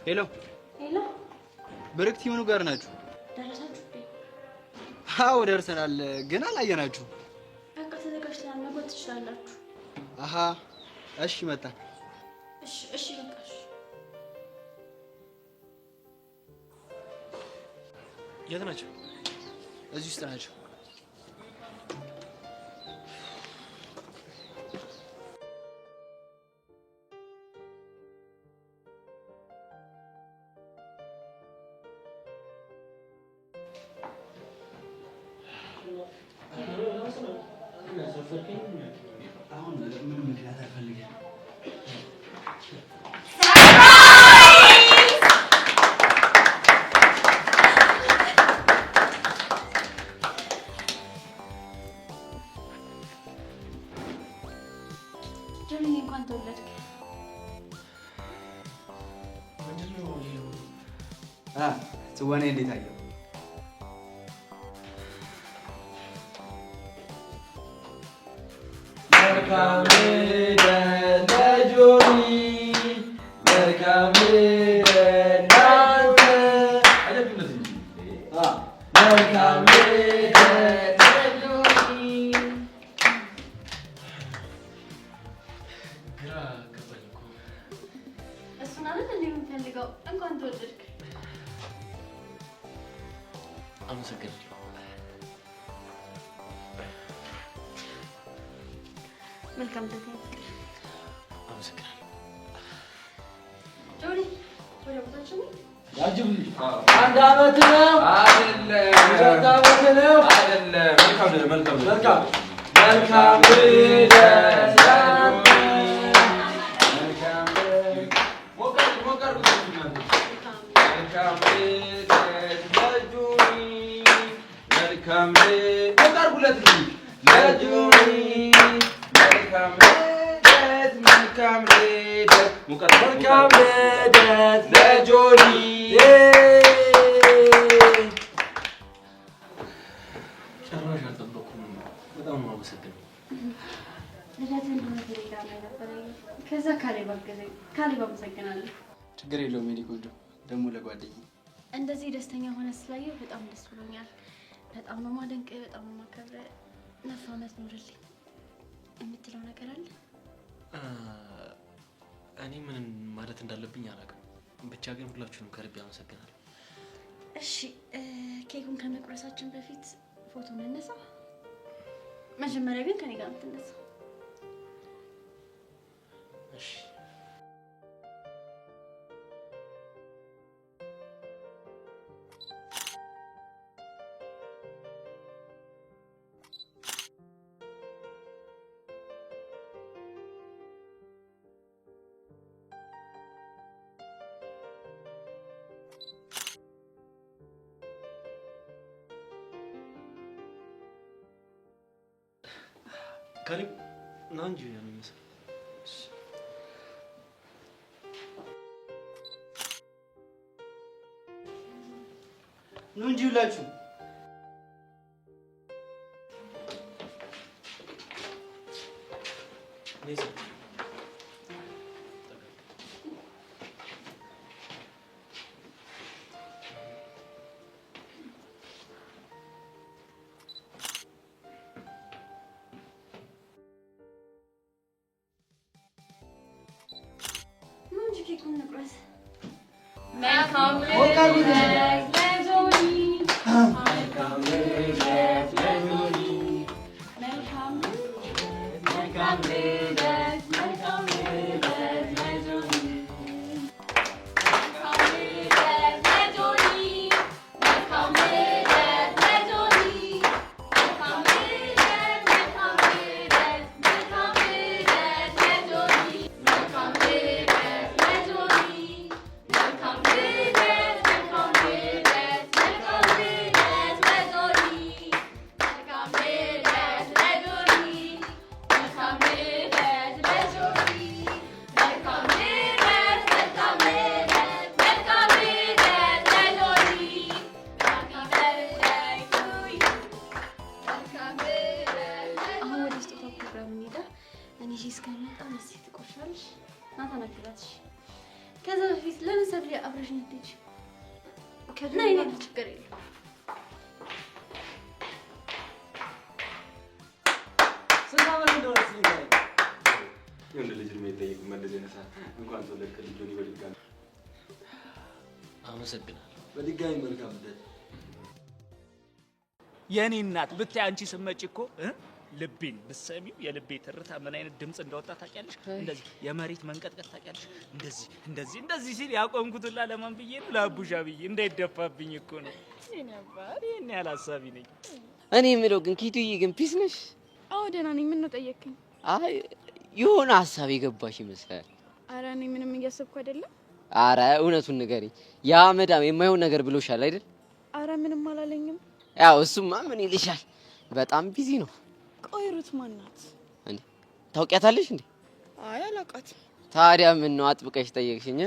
E: ሄሎ
J: ሄሎ፣
E: ብርክቲ ምኑ ጋር ናችሁ?
J: ደረሳችሁ እንዴ?
E: አዎ ደርሰናል፣ ግን አላየናችሁ።
J: በቃ ተዘጋጅተናል፣ መግባት ትችላላችሁ።
E: አሃ እሺ መጣን።
J: እሺ በቃ እሺ።
K: የት ናቸው?
E: እዚህ ውስጥ ናቸው። አሁን ምንም ምክንያት አልፈልግም።
J: ጆኒ እንኳን ተወለድክ።
E: ትወና እንዴት አየው? መልካም ልደት ለጆኒ፣ መልካም ልደት ላንተ፣ መልካም ልደት ለጆኒ።
J: ግራ ገባኝ እኮ። እሱን አይደል እንዴ የምትፈልገው? እንኳን ተወለድክ።
M: አመሰግናለሁ።
J: መልካም ልደት ፍቅር።
M: አመሰግናለሁ።
J: ጆኒ ወደ ቦታችን
E: ያጅብልኝ።
M: አንድ አመት ነው
E: አይደለም፣
M: ሁለት አመት ነው
R: አይደለም። መልካም
E: መልካም ልደት ለጆኒ
K: ጭራሽ አልጠበኩም። በጣም ነው የማመሰግነው።
J: ልደትን እንደሆነ ቴሌግራም ላይ ነበረ። ከዛ ካሌብ አገዘኝ። ካሌብ አመሰግናለሁ።
E: ችግር የለውም የኔ ቆንጆ። ደግሞ ለጓደኛዬ
J: እንደዚህ ደስተኛ ሆነ ስላየሁ በጣም ደስ ብሎኛል። በጣም ነው ማደንቅ፣ በጣም ነው ማከብረ። ነፍ ዓመት ኑርልኝ። የምትለው ነገር አለ?
K: እኔ ምን ማለት እንዳለብኝ አላውቅም። ብቻ ግን ሁላችሁንም ከልብ አመሰግናለሁ።
J: እሺ ኬኩን ከመቁረሳችን በፊት ፎቶ እንነሳ። መጀመሪያ ግን ከኔ ጋር እንነሳ።
K: እሺ ካሌብ ና እንጂ ነው የሚመስለው።
E: ኑ እንጂ ሁላችሁ።
J: ኬኩን እንቁረስ።
P: መልካም ልደት ለጆኒ መልካም ልደት ለጆኒ መልካም ልደት መልካም ልደት መልካም ልደት ለጆኒ መልካም ልደት ለጆኒ መልካም ልደት ለጆኒ መልካም ልደት መልካም ልደት መልካም ልደት ለጆኒ መልካም ልደት
J: ከዛ በፊት ለምን ሰብሊ አብረሽኝ ትሄጂ? ከዚህ ነው ችግር የለም።
R: ሰላም እንደሆነ ስለዚህ የወንድ ልጅ ነው የጠየቁ እንደዚህ ነሳ እንኳን ተወለድክ ልጅ በድጋሚ
K: አመሰግናለሁ።
R: በድጋሚ መልካም ልደት።
L: የኔ እናት ብታይ አንቺ ስትመጪ እኮ ልቤን ብትሰሚው የልቤ ትርታ ምን አይነት ድምጽ እንዳወጣ ታውቂያለሽ? እንደዚህ የመሬት መንቀጥቀጥ ታውቂያለሽ? እንደዚህ ሲል ያቆምኩትላ ለማን ብዬ ነው? ለአቡሻ ብዬ እንዳይደፋብኝ እኮ ነው። የኔ አባት የኔ ያላሳቢ ነኝ።
N: እኔ የምለው ግን ኪቱዬ ግን ፒስ ነሽ?
B: አዎ ደህና ነኝ። ምን ነው ጠየቅኝ?
N: አይ የሆነ ሀሳብ የገባሽ ይመስላል።
B: አረ እኔ ምንም እያሰብኩ አይደለም።
N: አረ እውነቱን ንገሪኝ። ያ መዳም የማይሆን ነገር ብሎሻል አይደል?
B: አረ ምንም አላለኝም።
N: ያው እሱማ ምን ይልሻል፣ በጣም ቢዚ ነው።
B: ቆይ ሩት ማን ናት
N: እንዴ? ታውቂያታለሽ እንዴ?
B: አይ አላውቃትም።
N: ታዲያ ምን ነው አጥብቀሽ ጠየቅሽኝ?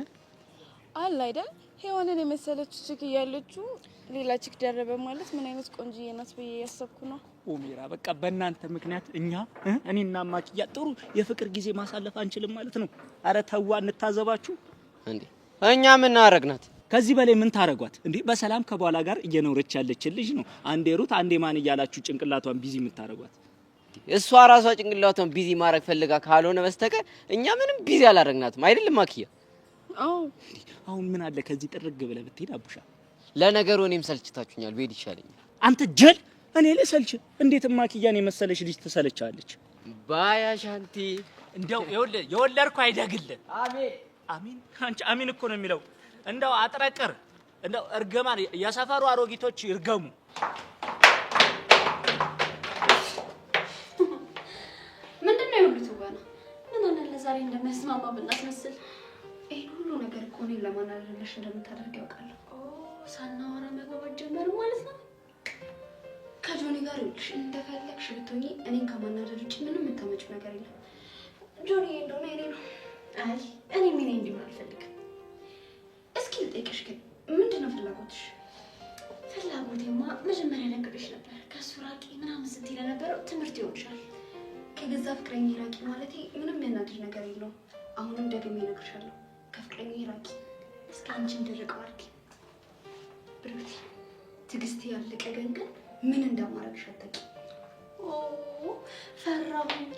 B: አለ አይደል ሔዋንን የመሰለች ቺክ እያለችው ሌላ ቺክ ደረበ ማለት ምን አይነት ቆንጆዬ ናት ብዬ ያሰብኩ ነው።
L: ኦሜራ በቃ በእናንተ ምክንያት እኛ እኔና ማኪያ ጥሩ የፍቅር ጊዜ ማሳለፍ አንችልም ማለት ነው። አረ ተዋ እንታዘባችሁ
N: እንዴ። እኛ ምን አረግናት?
L: ከዚህ በላይ ምን ታረጓት እንዴ? በሰላም ከባሏ ጋር እየኖረች ያለች ልጅ ነው። አንዴ ሩት አንዴ ማን እያላችሁ ጭንቅላቷን ቢዚ የምታረጓት።
N: እሷ ራሷ ጭንቅላቷን ቢዚ ማድረግ ፈልጋ ካልሆነ በስተቀር እኛ ምንም ቢዚ አላረግናትም አይደለም ማኪያ?
L: አዎ አሁን ምን አለ ከዚህ ጥርግ ብለህ ብትሄድ አቡሻ።
N: ለነገሩ እኔም ሰልችታችሁኛል፣ ብሄድ ይሻለኛል።
L: አንተ ጀል እኔ ልሰልች እንዴት ማኪያን የመሰለች ልጅ ትሰለቻለች?
N: ባያ ሻንቲ
L: እንደው የወለድኩ አይደግልህ። አሜን አሜን። አንቺ አሜን እኮ ነው የሚለው። እንደው አጥረቅር እንደው እርግማን የሰፈሩ አሮጊቶች ይርገሙ።
J: ዛሬ እንደሚያስማማ ብናስመስል። ይሄ ሁሉ ነገር እኮ እኔን ለማናደድሽ እንደምታደርግ ያውቃለሁ። ሳናወራ መግባባት ጀመርን ማለት ነው። ከጆኒ ጋር ይኸውልሽ እንደፈለግሽ ብትሆኚ እኔን ከማናደድ ውጭ ምንም የምታመጪው ነገር የለም። ጆኒ እንደሆነ እኔ ነው። አይ እኔ ምን እንዲሆን አልፈልግም። እስኪ ልጠይቅሽ ግን ምንድን ነው ፍላጎትሽ? ፍላጎቴማ መጀመሪያ ነግሬሽ ነበር። ከሱ ራቂ ምናምን ስትይ ለነበረው ትምህርት ይሆንሻል። ከገዛ ፍቅረኛ ራቂ ማለቴ ምንም ያናድር ነገር የለውም። አሁንም ደግሜ እነግርሻለሁ፣ ከፍቅረኛ ራቂ። እስከ አንቺ እንድርቀው አድርጊ ብሩክቲ። ትዕግስቴ ያለቀ ግን ምን እንደማረግሽ አታውቂም። ኦ ፈራሁኝ።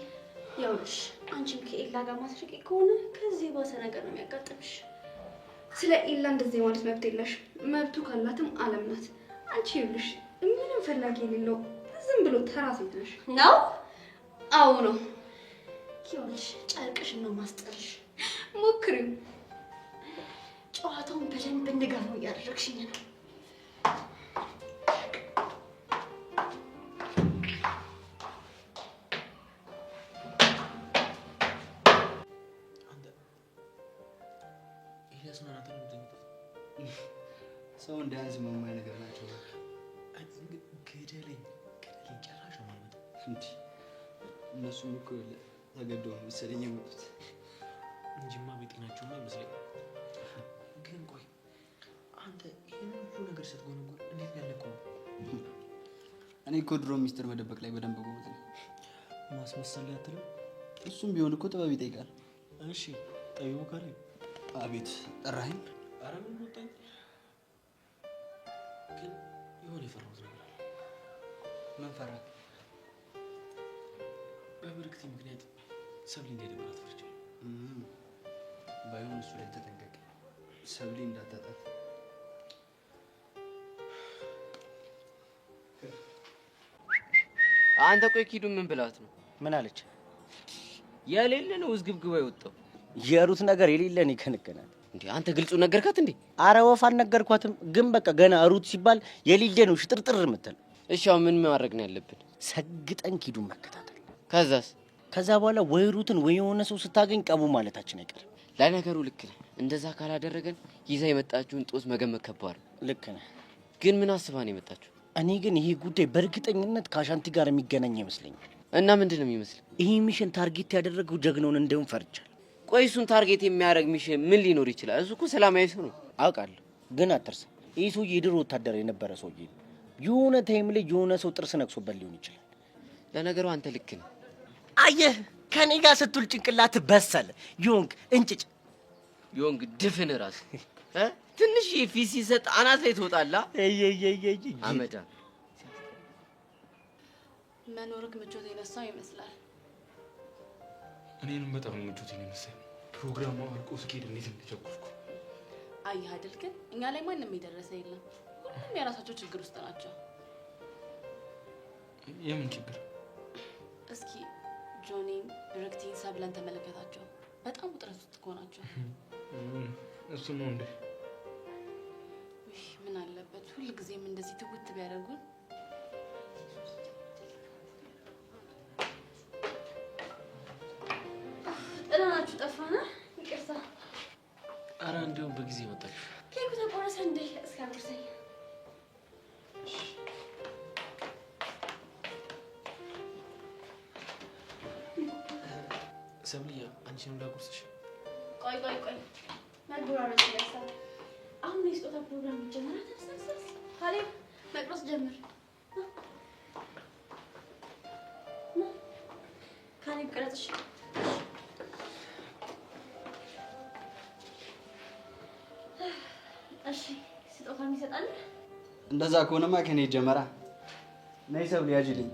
J: ይኸውልሽ አንቺም ከኤላ ጋር ማስረቂ ከሆነ ከዚህ ባሰ ነገር ነው የሚያጋጥምሽ። ስለ ኤላ እንደዚህ ማለት መብት የለሽም። መብቱ ካላትም አለም ናት። አንቺ ይኸውልሽ ምንም ፈላጊ የሌለው ዝም ብሎ ተራ ሴት ነሽ። ነው? አዎ ነው። ይኸውልሽ ጨርቅሽን ነው ማስጠልሽ። ሞክሪው። ጨዋታውን በደንብ እንድገፋው እያደረግሽኝ ነው።
E: ሰው እንዳያንስ መማይ ነገር ናቸው።
K: ገደለኝ ጨራሽ ነው ማለት
E: እንዴ? እነሱም እኮ ተገደው መሰለኝ የመጡት
K: እንጂማ በጤናቸው ነው ይመስለኝ። ግን ቆይ አንተ ይሄን ሁሉ ነገር ስትጎነጎን እንዴት ያለከው?
E: እኔ እኮ ድሮ ሚስጥር መደበቅ ላይ በደንብ ጎበዝ ነኝ።
K: ማስመሰል ላይ አትልም?
E: እሱም ቢሆን እኮ ጥበብ ይጠይቃል።
K: እሺ ጠይቡ ካለ
E: አቤት ጠራኸኝ?
K: ኧረ ምን ወጣኝ። ግን የሆነ የፈራሁት ነገር አለ።
E: ምን ፈራህ?
K: በብርክቲ ምክንያት ሰብሊ እንዳይደብራት ፈርቻለሁ።
E: ባይሆን እሱ ላይ ተጠንቀቅ፣ ሰብሊ እንዳታጣት።
N: አንተ ቆይ ኪዱ ምን ብላት ነው?
M: ምን አለች?
N: የሌለ ነው ውዝግብግባ የወጣው
M: የሩት ነገር የሌለን ይከነከናል።
N: እንዴ አንተ ግልጹ ነገርካት እንዴ?
M: አረ ወፍ አልነገርኳትም፣ ግን በቃ ገና ሩት ሲባል የሌለ ነው ሽጥርጥር የምትል።
N: እሺ አሁን ምን ማድረግ ነው ያለብን?
M: ሰግጠን ኪዱን መከታተል።
N: ከዛስ?
M: ከዛ በኋላ ወይ ሩትን ወይ የሆነ ሰው ስታገኝ ቀቡ ማለታችን አይቀርም።
N: ለነገሩ ልክ ነህ። እንደዛ ካላደረገን ይዛ የመጣችውን ጦስ መገመት ከባድ ነው።
M: ልክ ነህ።
N: ግን ምን አስባ ነው የመጣችው?
M: እኔ ግን ይሄ ጉዳይ በእርግጠኝነት ከአሻንቲ ጋር የሚገናኝ ይመስለኛል።
N: እና ምንድን ነው የሚመስል?
M: ይሄ ሚሽን ታርጌት ያደረገው ጀግናውን እንደውም ፈርቻለሁ።
N: ቆይ እሱን ታርጌት የሚያደርግ ሚሽን ምን ሊኖር ይችላል? እሱ እኮ ሰላማዊ ሰው ነው።
M: አውቃለሁ፣ ግን አትርሳ፣ ይህ ሰውዬ የድሮ ወታደር የነበረ ሰውዬ ነው። የሆነ ታይም ላይ የሆነ ሰው ጥርስ ነክሶበት ሊሆን ይችላል።
N: ለነገሩ አንተ ልክ ነህ።
M: አየህ፣ ከኔ ጋር ስትውል ጭንቅላት በሰለ። ዮንግ እንጭጭ፣
N: ዮንግ ድፍን ራስ ትንሽ ፊት ሲሰጥ አናት ላይ ትወጣላ። አመዳ
Q: መኖርክ ምቾት የነሳው ይመስላል።
R: እኔንም በጣም ምቾት የነሳኝ ፕሮግራሙ አልቆ ስኬድ እንዴት እንደቸኮልኩ
Q: አየህ አይደል? ግን እኛ ላይ ማንም የደረሰ የለም። ሁሉም የራሳቸው ችግር ውስጥ ናቸው።
R: የምን ችግር?
Q: እስኪ ጆኒን፣ ብርክቲን፣ ሰብለን ተመለከታቸው። በጣም ውጥረት ውስጥ እኮ ናቸው።
R: እሱ ነው እንዴ?
Q: ምን አለበት ሁልጊዜም እንደዚህ ትውት ቢያደርጉን። ጥላናችሁ ጠፋና ይቅርታ።
K: ኧረ እንደውም በጊዜ መጣችሁ።
J: ኬኩ ተቆረሰ እንዴ? እስኪ አጉርሰኝ።
K: ሰብልያ አንቺንም ላጉርስሽ።
J: ቆይ መጎራረጥ ያሳል። አሁን የስጦታ ፕሮግራም ይጀምራል። ተነሳስ ካሌብ መቅረጽ ጀምር። ካሌብ ቅረጽሽ። እሺ ስጦታ ይሰጣል።
E: እንደዛ ከሆነማ ከኔ ጀመራ። ነይ ሰብሊ ያጅልኝ።